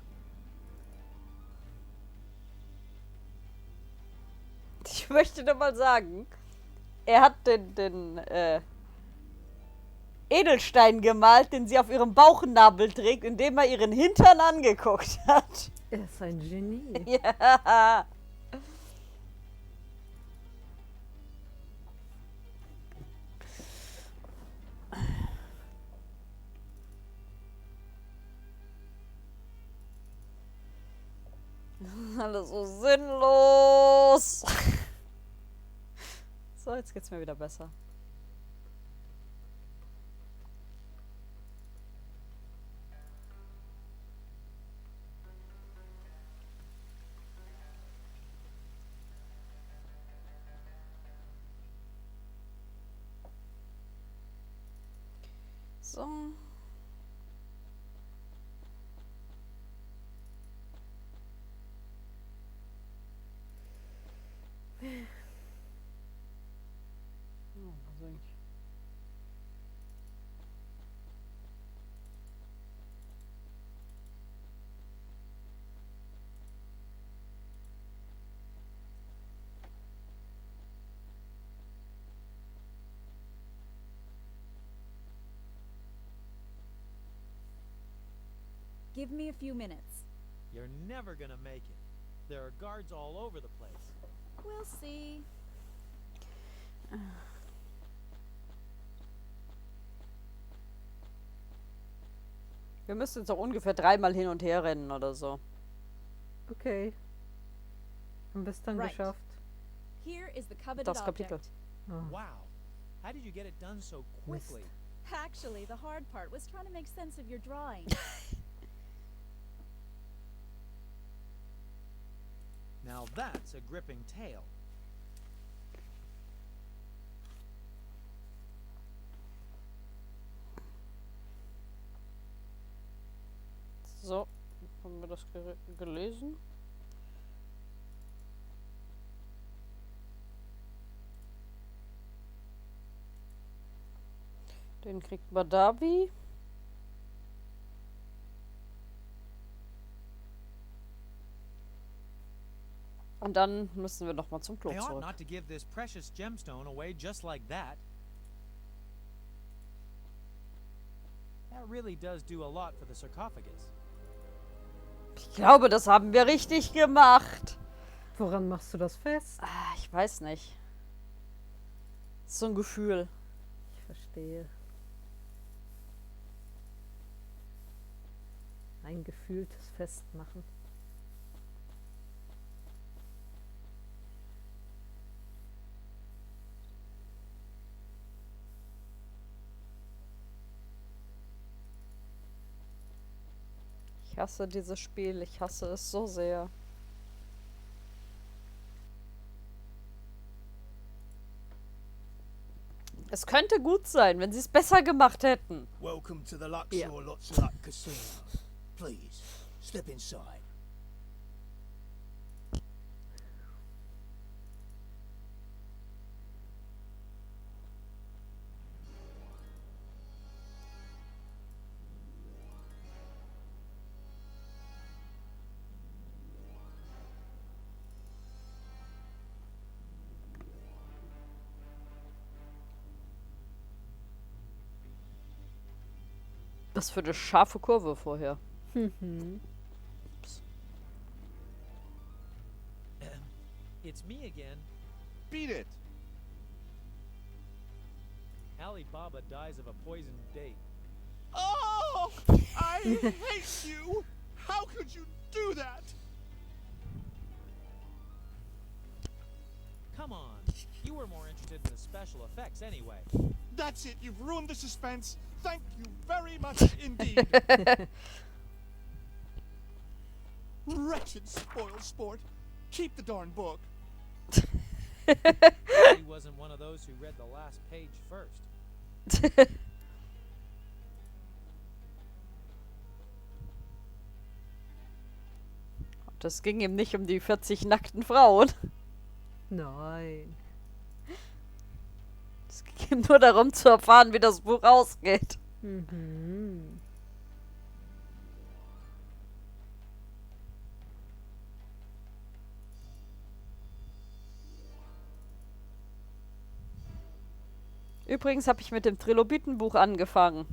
Ich möchte nur mal sagen, er hat den Edelstein gemalt, den sie auf ihrem Bauchnabel trägt, indem er ihren Hintern angeguckt hat. Er ist ein Genie. Ja. Alles so sinnlos. So, jetzt geht's mir wieder besser. So. eigentlich? Give me a few minutes. You're never gonna make it. There are guards all over the place. We'll see. Wir müssen jetzt auch ungefähr 3-mal hin und her rennen oder so. Okay. Haben wir es dann Right. geschafft? Here is the coveted Das Kapitel. object. Oh. Wow. How did you get it done so quickly? Actually, the hard part was trying to make sense of your drawing. Now that's a gripping tale. So, haben wir das gelesen? Den kriegt Badawi. Und dann müssen wir noch mal zum Klo I ought zurück. not to give this precious gemstone away just like that. That really does do a lot for the sarcophagus. Ich glaube, das haben wir richtig gemacht. Woran machst du das fest? Ah, ich weiß nicht. So ein Gefühl. Ich verstehe. Ein gefühltes Festmachen. Ich hasse dieses Spiel. Ich hasse es so sehr. Es könnte gut sein, wenn sie es besser gemacht hätten. Welcome to the Luxor Lots of Luck Casino. Please, step inside. Was für eine scharfe Kurve vorher. Mhm. It's me again. Beat it! Ali Baba dies of a poisoned date. Oh! I hate you! How could you do that? Come on. You were more interested in the special effects anyway. That's it. You've ruined the suspense. Thank you very much indeed. Wretched spoil sport. Keep the darn book. He wasn't one of those who read the last page first. Das ging ihm nicht um die 40 nackten Frauen. Nein. Es ging ihm nur darum zu erfahren, wie das Buch ausgeht. Mhm. Übrigens habe ich mit dem Trilobitenbuch angefangen.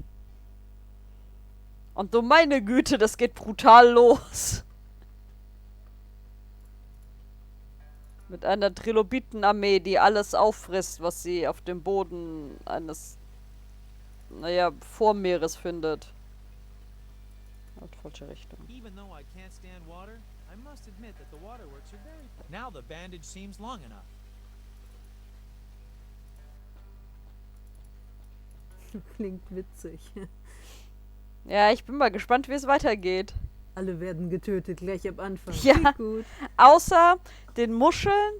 Und du meine Güte, das geht brutal los. Mit einer Trilobitenarmee, die alles auffrisst, was sie auf dem Boden eines, naja, Vormeeres findet. Falsche Richtung. Even though I can't stand water, I must admit that the waterworks are very... Now the bandage seems long enough. Klingt witzig. Ja, ich bin mal gespannt, wie es weitergeht. Alle werden getötet gleich am Anfang. Ja, Klingt gut. außer den Muscheln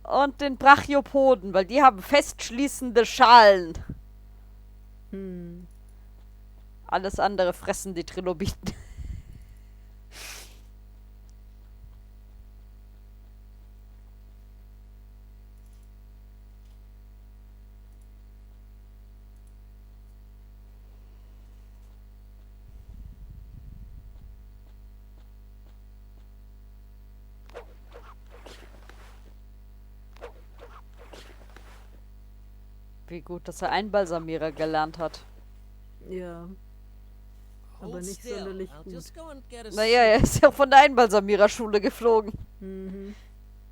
und den Brachiopoden, weil die haben festschließende Schalen. Hm. Alles andere fressen die Trilobiten. Wie gut, dass er Einbalsamierer gelernt hat. Ja. Aber nicht sonderlich gut. Naja, er ist ja auch von der Einbalsamiererschule geflogen. Mhm.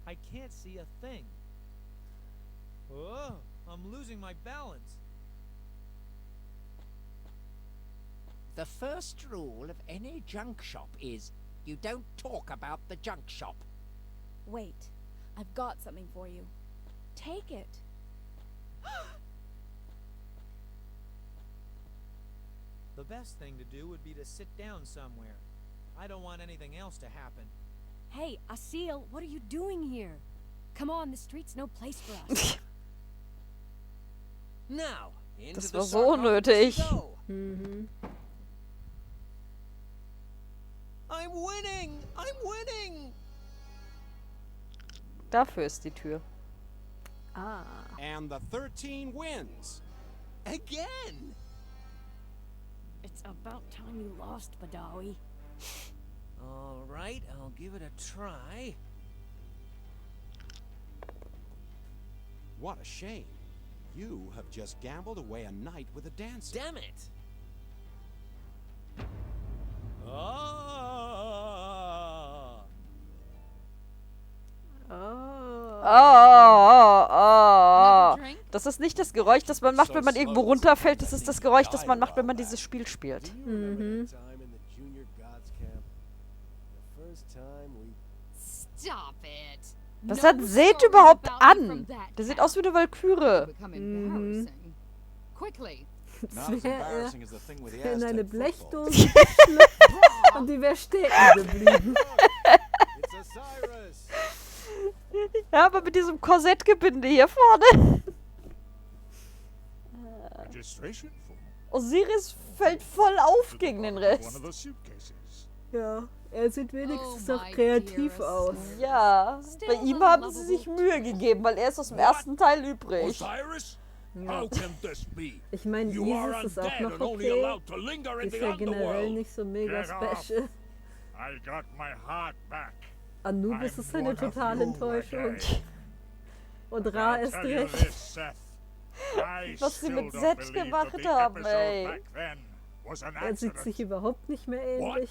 I can't see a thing. Oh, I'm losing my balance. The first rule of any junk shop is you don't talk about the junk shop. Wait, I've got something for you. Take it. The best thing to do would be to sit down somewhere. I don't want anything else to happen. Hey, Asil, what are you doing here? Come on, the street's no place for us. Now, into Das the war so unnötig. Mhm. I'm winning! I'm winning! Dafür ist die Tür. Ah. And the 13 wins. Again! It's about time you lost, Badawi. All right, I'll give it a try. What a shame. You have just gambled away a night with a dancer. Damn it! Ah! Oh. Das ist nicht das Geräusch, das man macht, wenn man irgendwo runterfällt. Das ist das Geräusch, das man macht, wenn man dieses Spiel spielt. Mhm. Stop it. Was No hat Seht stories überhaupt about me an? from that Der sieht aus wie eine Walküre. become embarrassing. Quickly. Das wäre in eine Blechdose geschlüpft und die wäre stecken geblieben. Ja, aber mit diesem Korsettgebinde hier vorne. Registration form. Osiris fällt voll auf gegen den One Rest. of the suitcases. Ja, er sieht wenigstens noch kreativ aus. Ja, bei ihm haben sie sich Mühe gegeben, weil er ist aus dem ersten Teil übrig. Osiris? Ja. How can this be? Ich meine, You are Isis ist auch undead noch and only okay. allowed to linger in Ist the ja generell underworld. nicht so mega Get off. special. I got my heart back. Anubis I'm ist eine one of totale you Enttäuschung. again. Und Ra I'll ist tell you recht. this, Seth. I Was sie still mit don't Seht believe that gemacht the haben, episode ey. back then was an Er sieht accident. sich überhaupt nicht mehr ähnlich.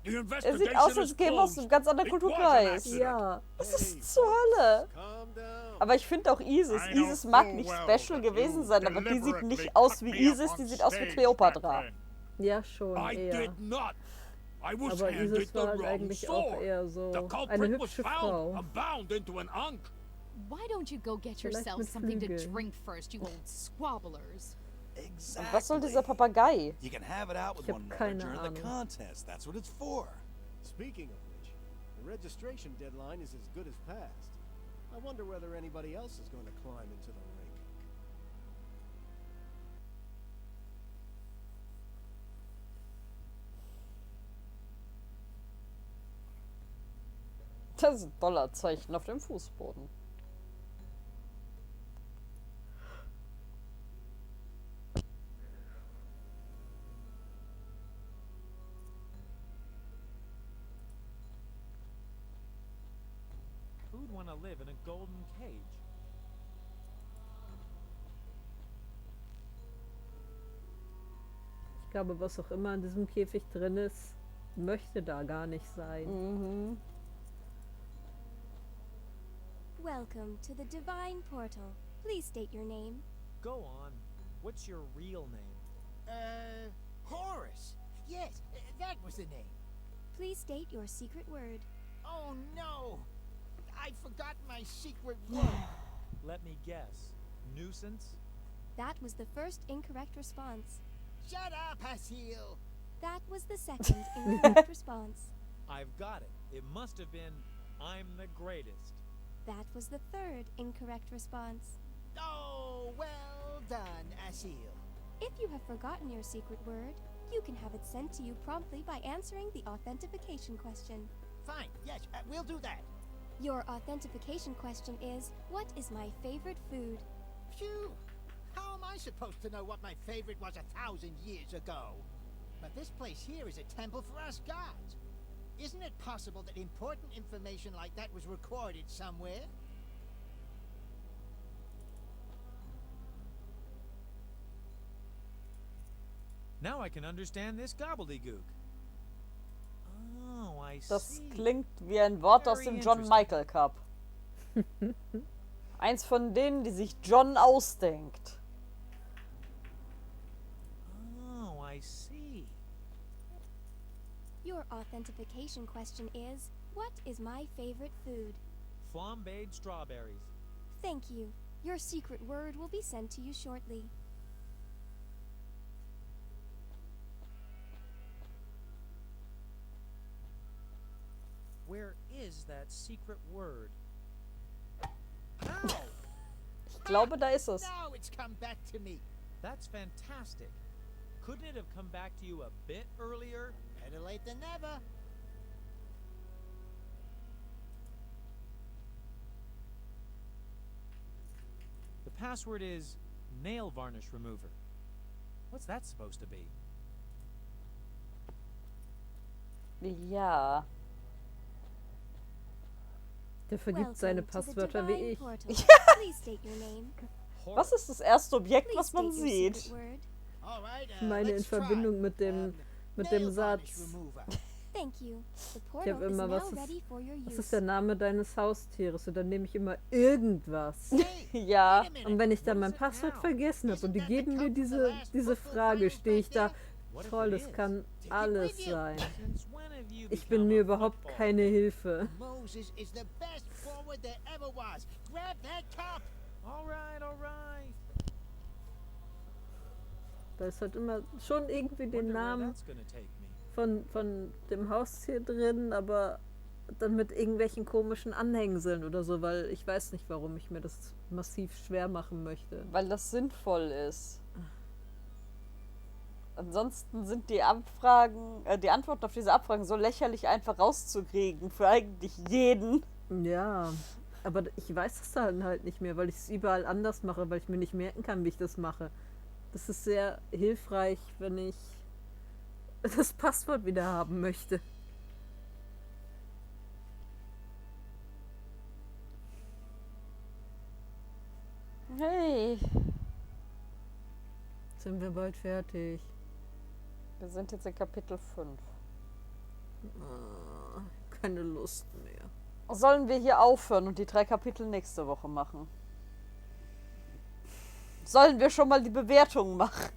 The Er investigation sieht aus, is als käme aus einem closed. ganz anderen It was an Kulturkreis. accident. Ja. Was ist zur Hölle? Aber ich finde auch Isis. I know Isis mag full nicht well special that gewesen you sein, aber die sieht deliberately nicht aus wie cut me up Isis, on die sieht aus wie stage Kleopatra. back then. Ja, schon I eher. did not. I was Aber handed Isis the war halt wrong eigentlich auch sword. eher so The eine culprit was hübsche found Frau. and bound into an ankh. Why don't you go get Vielleicht yourself mit something to Flügeln. drink first, you old squabblers? Und was soll dieser Papagei? You can have it out with Ich hab one another keine during the Ahnung. contest. That's what it's for. Speaking of which, the registration deadline is as good as passed. I wonder whether anybody else is going to climb into the ring. Das ist ein Dollarzeichen auf dem Fußboden. Who'd want to live in a golden cage? Ich glaube, was auch immer in diesem Käfig drin ist, möchte da gar nicht sein. Mhm. Welcome to the Divine Portal. Please state your name. Go on. What's your real name? Horace. Yes, that was the name. Please state your secret word. Oh no! I forgot my secret word. Let me guess. Nuisance? That was the first incorrect response. Shut up, Hasil. That was the second incorrect response. I've got it. It must have been, I'm the greatest. That was the third incorrect response. Oh, well done, Asil. If you have forgotten your secret word, you can have it sent to you promptly by answering the authentication question. Fine, yes, we'll do that. Your authentication question is, what is my favorite food? Phew! How am I supposed to know what my favorite was 1,000 years ago? But this place here is a temple for us gods. Isn't it possible that important information like that was recorded somewhere? Now I can understand this gobbledygook. Oh, I Das see. klingt wie ein Wort aus Very dem John interesting. Michael Cup. Eins von denen, die sich John ausdenkt. Oh, I see. Your authentication question is, what is my favorite food? Flambéed strawberries. Thank you. Your secret word will be sent to you shortly. Where is that secret word? Ich glaube, da ist es. Now it's come back to me. That's fantastic. Couldn't it have come back to you a bit earlier? Better late than never. The password is nail varnish remover. What's that supposed to be? Ja. Der vergibt seine Passwörter wie ich. Please state your name. Was ist das erste Objekt, was man Please state your sieht? secret word. All right, Ich meine in let's try. Verbindung mit dem Nail varnish Satz. remover. Thank you. The Ich portal habe is immer, now was ready for your ist use. der Name deines Haustieres? Und dann nehme ich immer irgendwas. Ja. Und wenn ich dann mein Passwort vergessen habe und die geben mir diese Frage, stehe ich da, toll, das kann alles sein. Ich bin mir überhaupt keine Hilfe. Moses is the best forward there ever was. Grab that cup. All right, all right. Da ist halt immer schon irgendwie den Wonder where Namen that's gonna take me. von dem Haustier drin, aber dann mit irgendwelchen komischen Anhängseln oder so, weil ich weiß nicht, warum ich mir das massiv schwer machen möchte. Weil das sinnvoll ist. Ansonsten sind die Abfragen, die Antworten auf diese Abfragen so lächerlich einfach rauszukriegen für eigentlich jeden. Ja, aber ich weiß es dann halt nicht mehr, weil ich es überall anders mache, weil ich mir nicht merken kann, wie ich das mache. Das ist sehr hilfreich, wenn ich das Passwort wieder haben möchte. Hey, Sind wir bald fertig? wir sind jetzt in Kapitel 5. Ah, keine Lust mehr. Sollen wir hier aufhören und die 3 Kapitel nächste Woche machen? Sollen wir schon mal die Bewertung machen?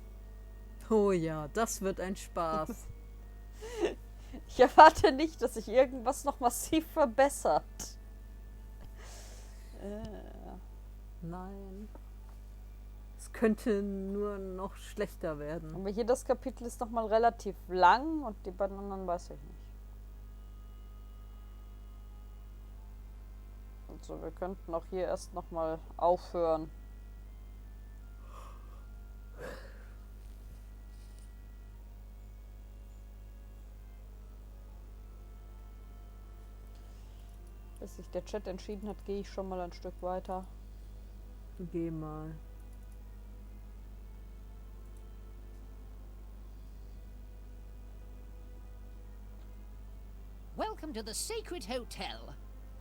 Oh ja, das wird ein Spaß. Ich erwarte nicht, dass sich irgendwas noch massiv verbessert. Nein. Es könnte nur noch schlechter werden. Aber hier das Kapitel ist noch mal relativ lang und die beiden anderen weiß ich nicht. Also wir könnten auch hier erst noch mal aufhören. Bis sich der Chat entschieden hat, gehe ich schon mal ein Stück weiter. Geh mal. Welcome to the Sacred Hotel.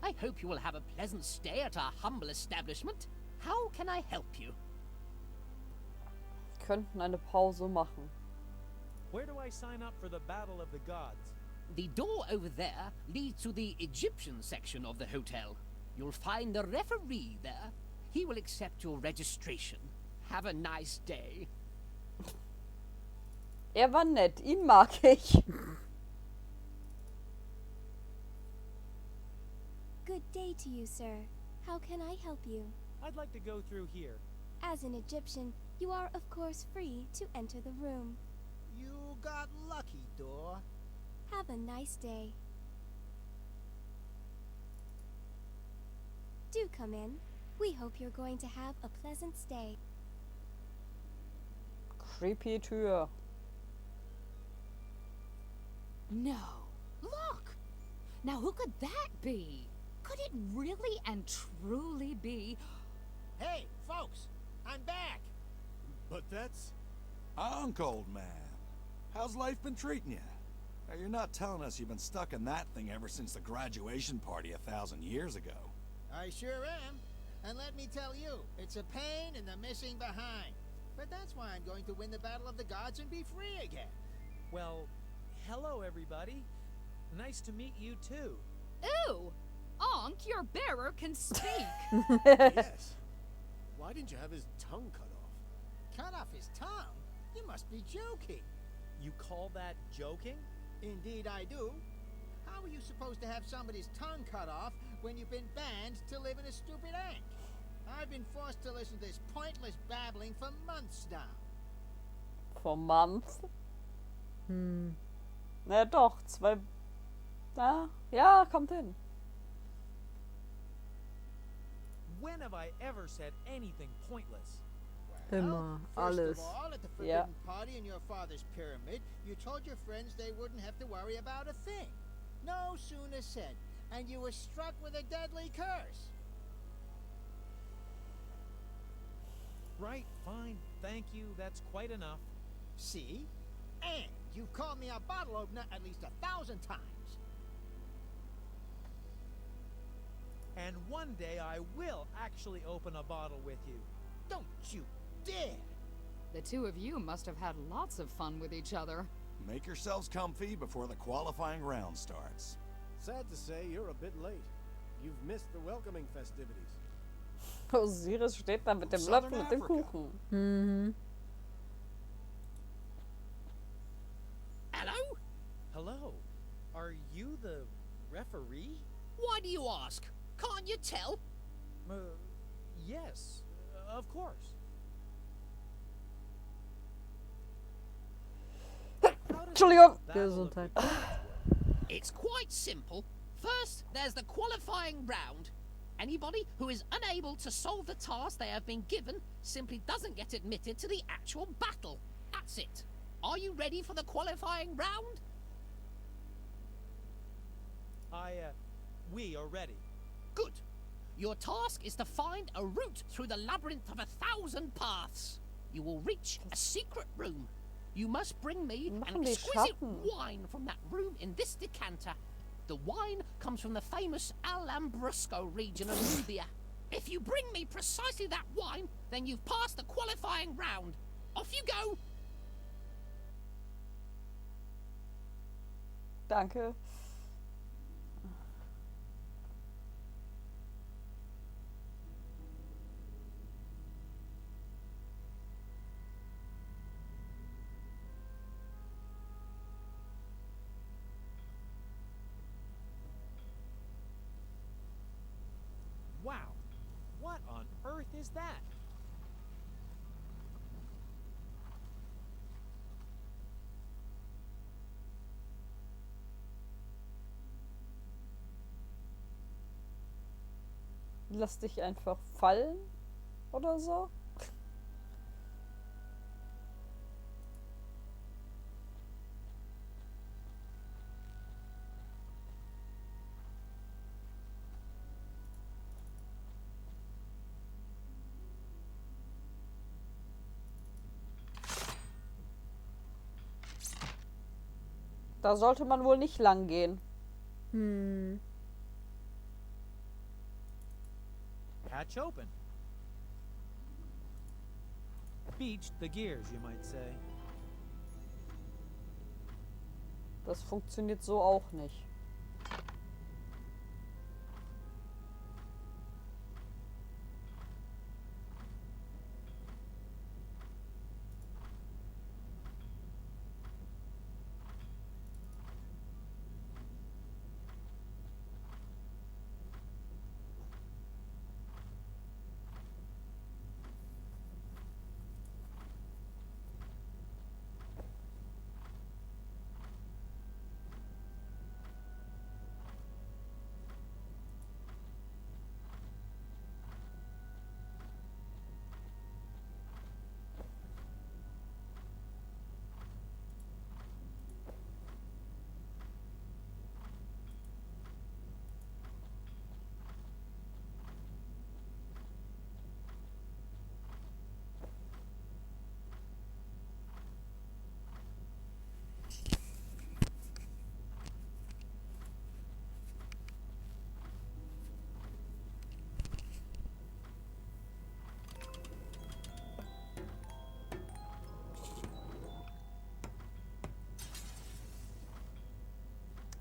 I hope you will have a pleasant stay at our humble establishment. How can I help you? Wir könnten eine Pause machen. Where do I sign up for the Battle of the Gods? The door over there leads to the Egyptian section of the hotel. You'll find the referee there. He will accept your registration. Have a nice day. Er war nett, ihn mag ich. Good day to you, sir. How can I help you? I'd like to go through here. As an Egyptian, you are of course free to enter the room. You got lucky, door. Have a nice day. Do come in. We hope you're going to have a pleasant stay. Creepy Tür. No. Look! Now who could that be? Could it really and truly be... Hey, folks, I'm back. But that's Ankh, old man. How's life been treating you? Now, you're not telling us you've been stuck in that thing ever since the graduation party 1,000 years ago. I sure am. And let me tell you, it's a pain in the missing behind. But that's why I'm going to win the battle of the gods and be free again. Well, hello everybody. Nice to meet you too. Ooh! Ankh, your bearer can speak. Yes. Why didn't you have his tongue cut off? Cut off his tongue? You must be joking. You call that joking? Indeed I do. How are you supposed to have somebody's tongue cut off when you've been banned to live in a stupid Ankh? I've been forced to listen to this pointless babbling for months now. For months? Na doch, 2... Ja, kommt hin. When have I ever said anything pointless? Immer, First alles. of all, at the Forbidden Party in your father's pyramid, you told your friends they wouldn't have to worry about a thing. No sooner said, and you were struck with a deadly curse. Right, fine, thank you, that's quite enough. See? And you called me a bottle opener at least 1,000 times. And one day I will actually open a bottle with you. Don't you dare! The two of you must have had lots of fun with each other. Make yourselves comfy before the qualifying round starts. Sad to say, you're a bit late. You've missed the welcoming festivities. Osiris steht da mit dem Löffel mit dem Kuchen. Mhm. Hello? Hello. Are you the referee? Why do you ask? Can't you tell? Yes, of course. Entschuldigung. Gesundheit. It's quite simple. First, there's the qualifying round. Anybody who is unable to solve the task they have been given simply doesn't get admitted to the actual battle. That's it. Are you ready for the qualifying round? We are ready. Good. Your task is to find a route through the labyrinth of 1,000 paths. You will reach a secret room. You must bring me an exquisite wine from that room in this decanter. The wine comes from the famous Al-Lambrusco region of Nubia. If you bring me precisely that wine, then you've passed the qualifying round. Off you go! Danke. Wow. What on earth is that? Lass dich einfach fallen oder so. Da sollte man wohl nicht lang gehen. Hatch open. Beached the gears, you might say. Das funktioniert so auch nicht.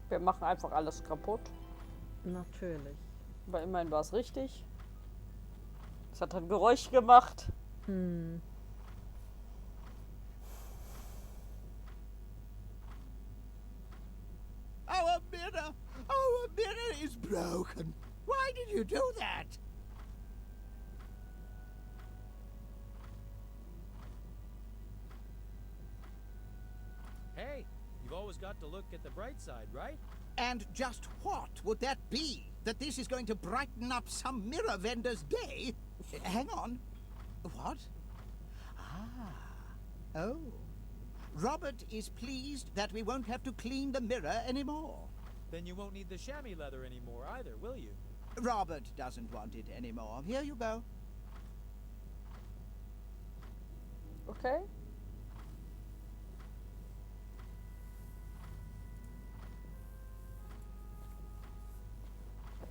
Wir machen einfach alles kaputt. Natürlich. Aber immerhin war es richtig. Es hat ein Geräusch gemacht. Hm. Our mirror is broken. Why did you do that? Hey, you've always got to look at the bright side, right? And just what would that be? That this is going to brighten up some mirror vendor's day? Hang on. What? Oh. Robert is pleased that we won't have to clean the mirror anymore. Then you won't need the chamois leather anymore either, will you? Robert doesn't want it anymore. Here you go. Okay.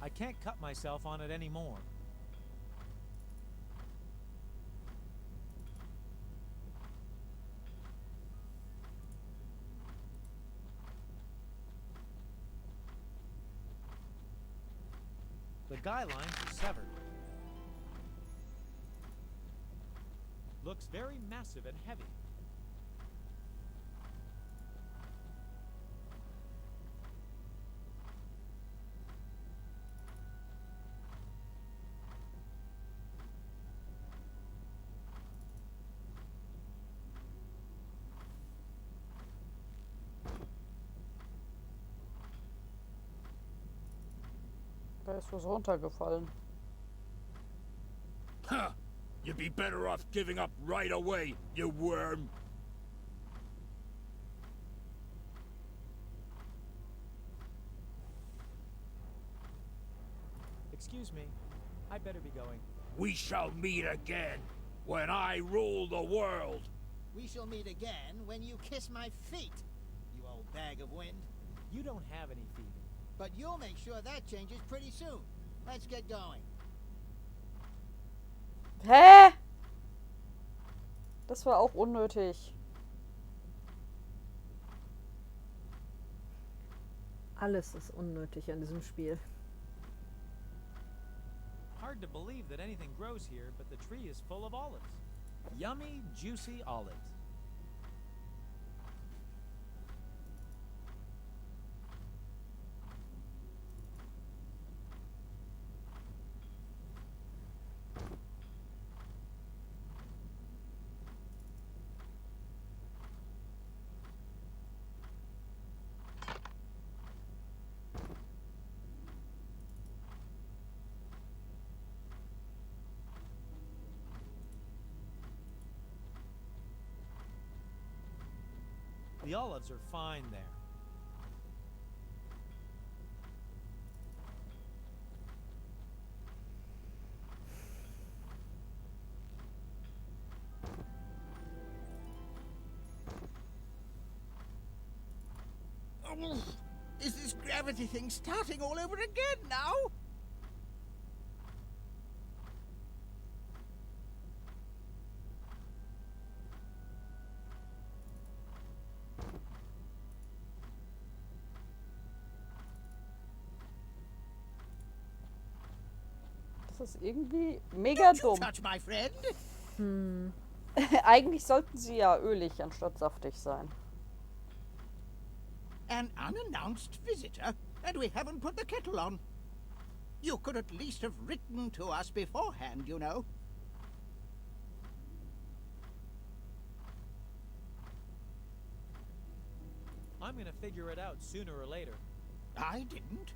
I can't cut myself on it anymore. The guy lines are severed. Looks very massive and heavy. Da ist was runtergefallen. Huh! You'd be better off giving up right away, you worm! Excuse me. I'd better be going. We shall meet again, when I rule the world! We shall meet again when you kiss my feet, you old bag of wind. You don't have any feet. But you'll make sure that changes pretty soon. Let's get going. Hä? Das war auch unnötig. Alles ist unnötig an diesem Spiel. Hard to believe that anything grows here, but the tree is full of olives. Yummy, juicy olives. The olives are fine there. Oh, is this gravity thing starting all over again now? Das ist irgendwie mega dumm. Eigentlich sollten sie ja ölig anstatt saftig sein. An unannounced visitor, and we haven't put the kettle on. You could at least have written to us beforehand, you know. I'm gonna figure it out sooner or later. I didn't.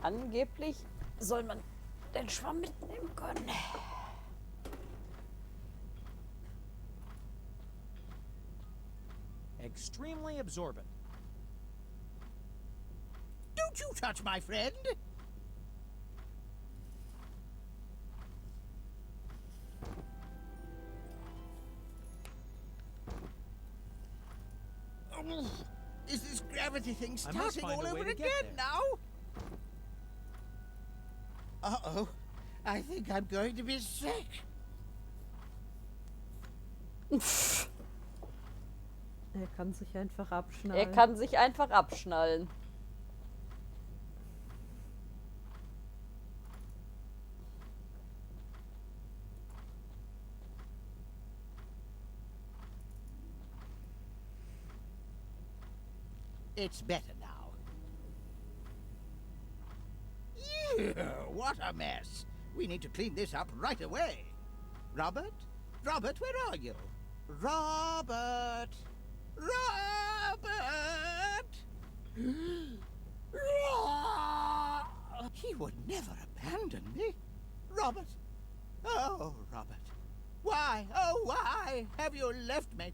Angeblich soll man den Schwamm mitnehmen können. Extremely absorbent. Don't you touch my friend! Oh, is this gravity thing starting all over again now? Uh-oh. I think I'm going to be sick. Er kann sich einfach abschnallen. Er kann sich einfach abschnallen. It's better now. Ew, what a mess. We need to clean this up right away. Robert? Robert, where are you? Robert! Robert! He would never abandon me. Robert! Oh, Robert. Why, oh, why have you left me?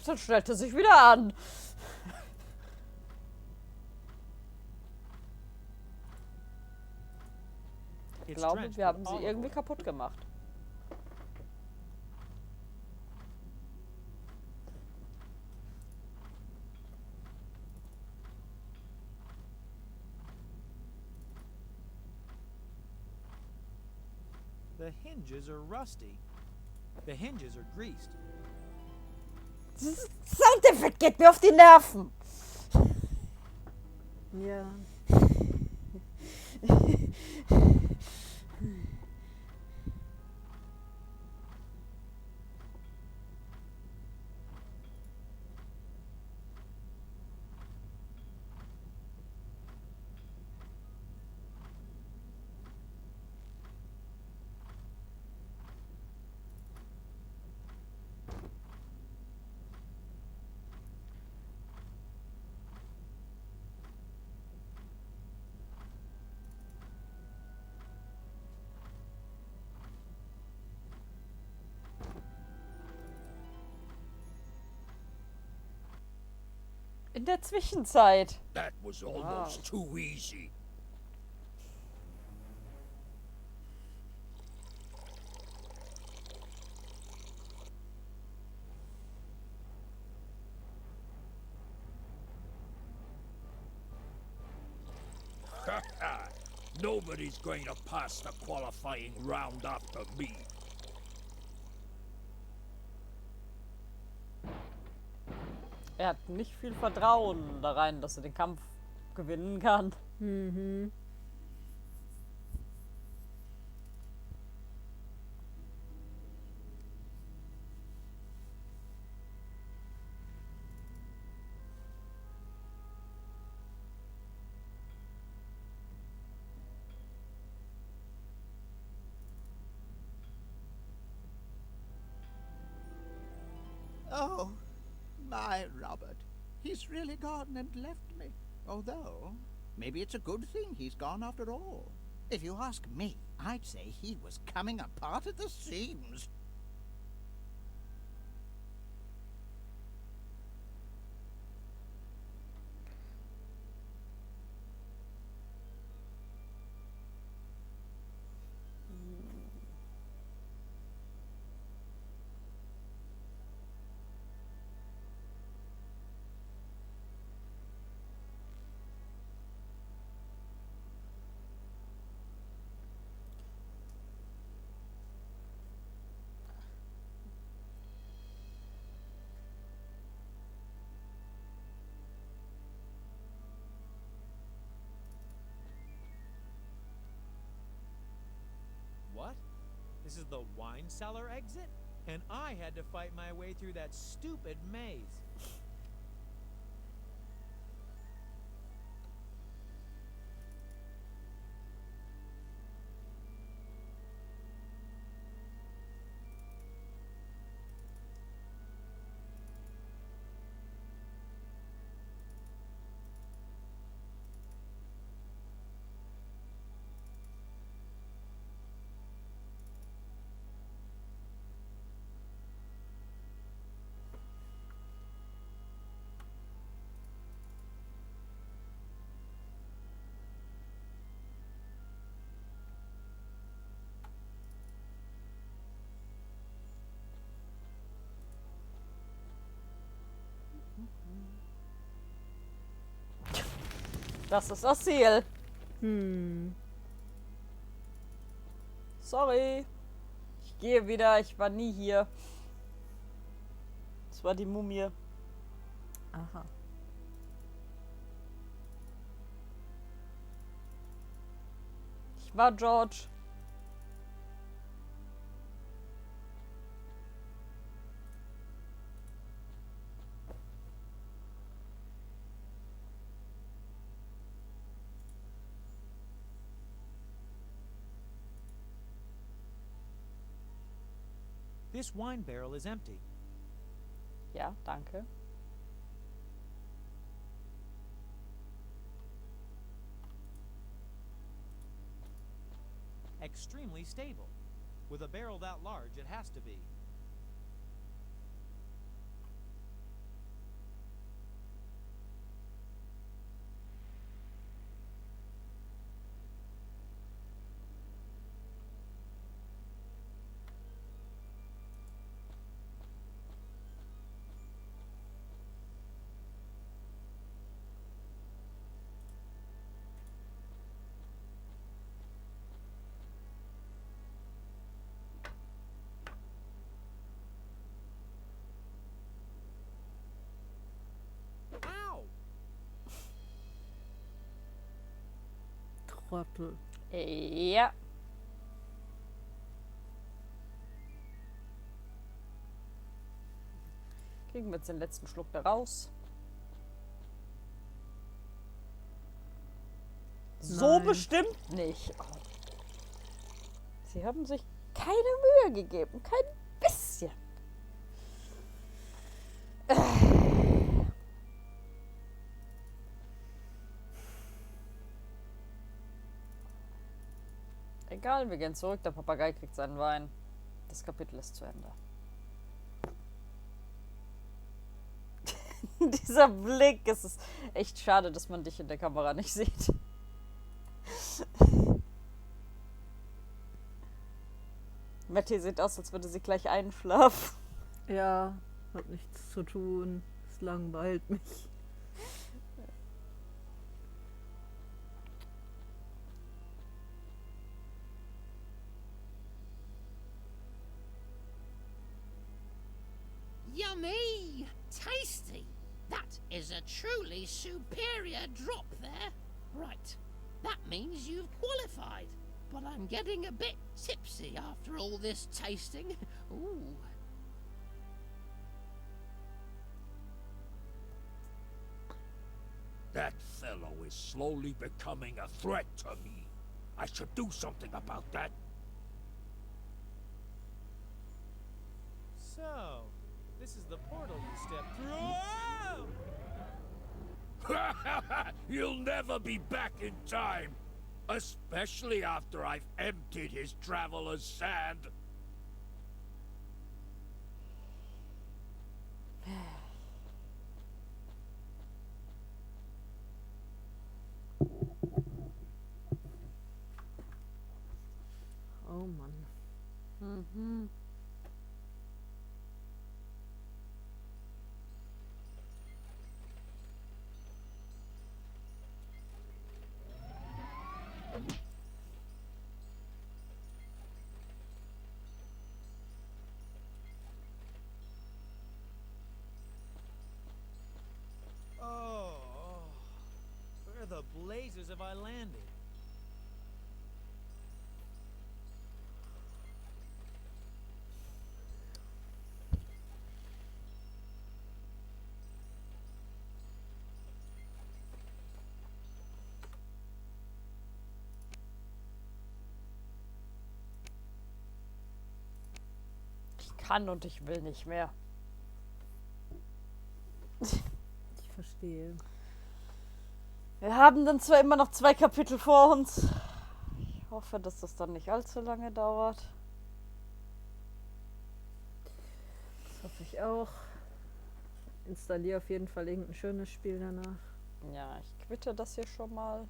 Dann stellt er sich wieder an. Ich glaube, wir haben sie irgendwie kaputt gemacht. The hinges are rusty. The hinges are greased. Soundeffekt geht mir auf die Nerven. Ja. In der Zwischenzeit. That was almost too easy. Nobody's going to pass the qualifying round after me. Er hat nicht viel Vertrauen da rein, dass er den Kampf gewinnen kann. Mhm. Oh, my Robert. He's really gone and left me. Although, maybe it's a good thing he's gone after all. If you ask me, I'd say he was coming apart at the seams. What? This is the wine cellar exit? And I had to fight my way through that stupid maze. Das ist das Ziel. Sorry. Ich gehe wieder. Ich war nie hier. Das war die Mumie. Aha. Ich war George. This wine barrel is empty. Ja, danke. Extremely stable. With a barrel that large, it has to be. Trottel. Ja. Kriegen wir jetzt den letzten Schluck da raus. So Nein. bestimmt nicht. Oh. Sie haben sich keine Mühe gegeben. Kein bisschen. Egal, wir gehen zurück. Der Papagei kriegt seinen Wein. Das Kapitel ist zu Ende. Dieser Blick, es ist echt schade, dass man dich in der Kamera nicht sieht. Matti sieht aus, als würde sie gleich einschlafen. Ja, hat nichts zu tun. Es langweilt mich. Yummy! Tasty! That is a truly superior drop there. Right. That means you've qualified. But I'm getting a bit tipsy after all this tasting. Ooh. That fellow is slowly becoming a threat to me. I should do something about that. So, this is the portal you stepped through. You'll never be back in time. Especially after I've emptied his traveler's sand. Oh Mann. Mhm. Oh, where the blazes have I landed? Ich kann und ich will nicht mehr. Ich verstehe. Wir haben dann zwar immer noch 2 Kapitel vor uns. Ich hoffe, dass das dann nicht allzu lange dauert. Das hoffe ich auch. Installiere auf jeden Fall irgendein schönes Spiel danach. Ja, ich quitte das hier schon mal.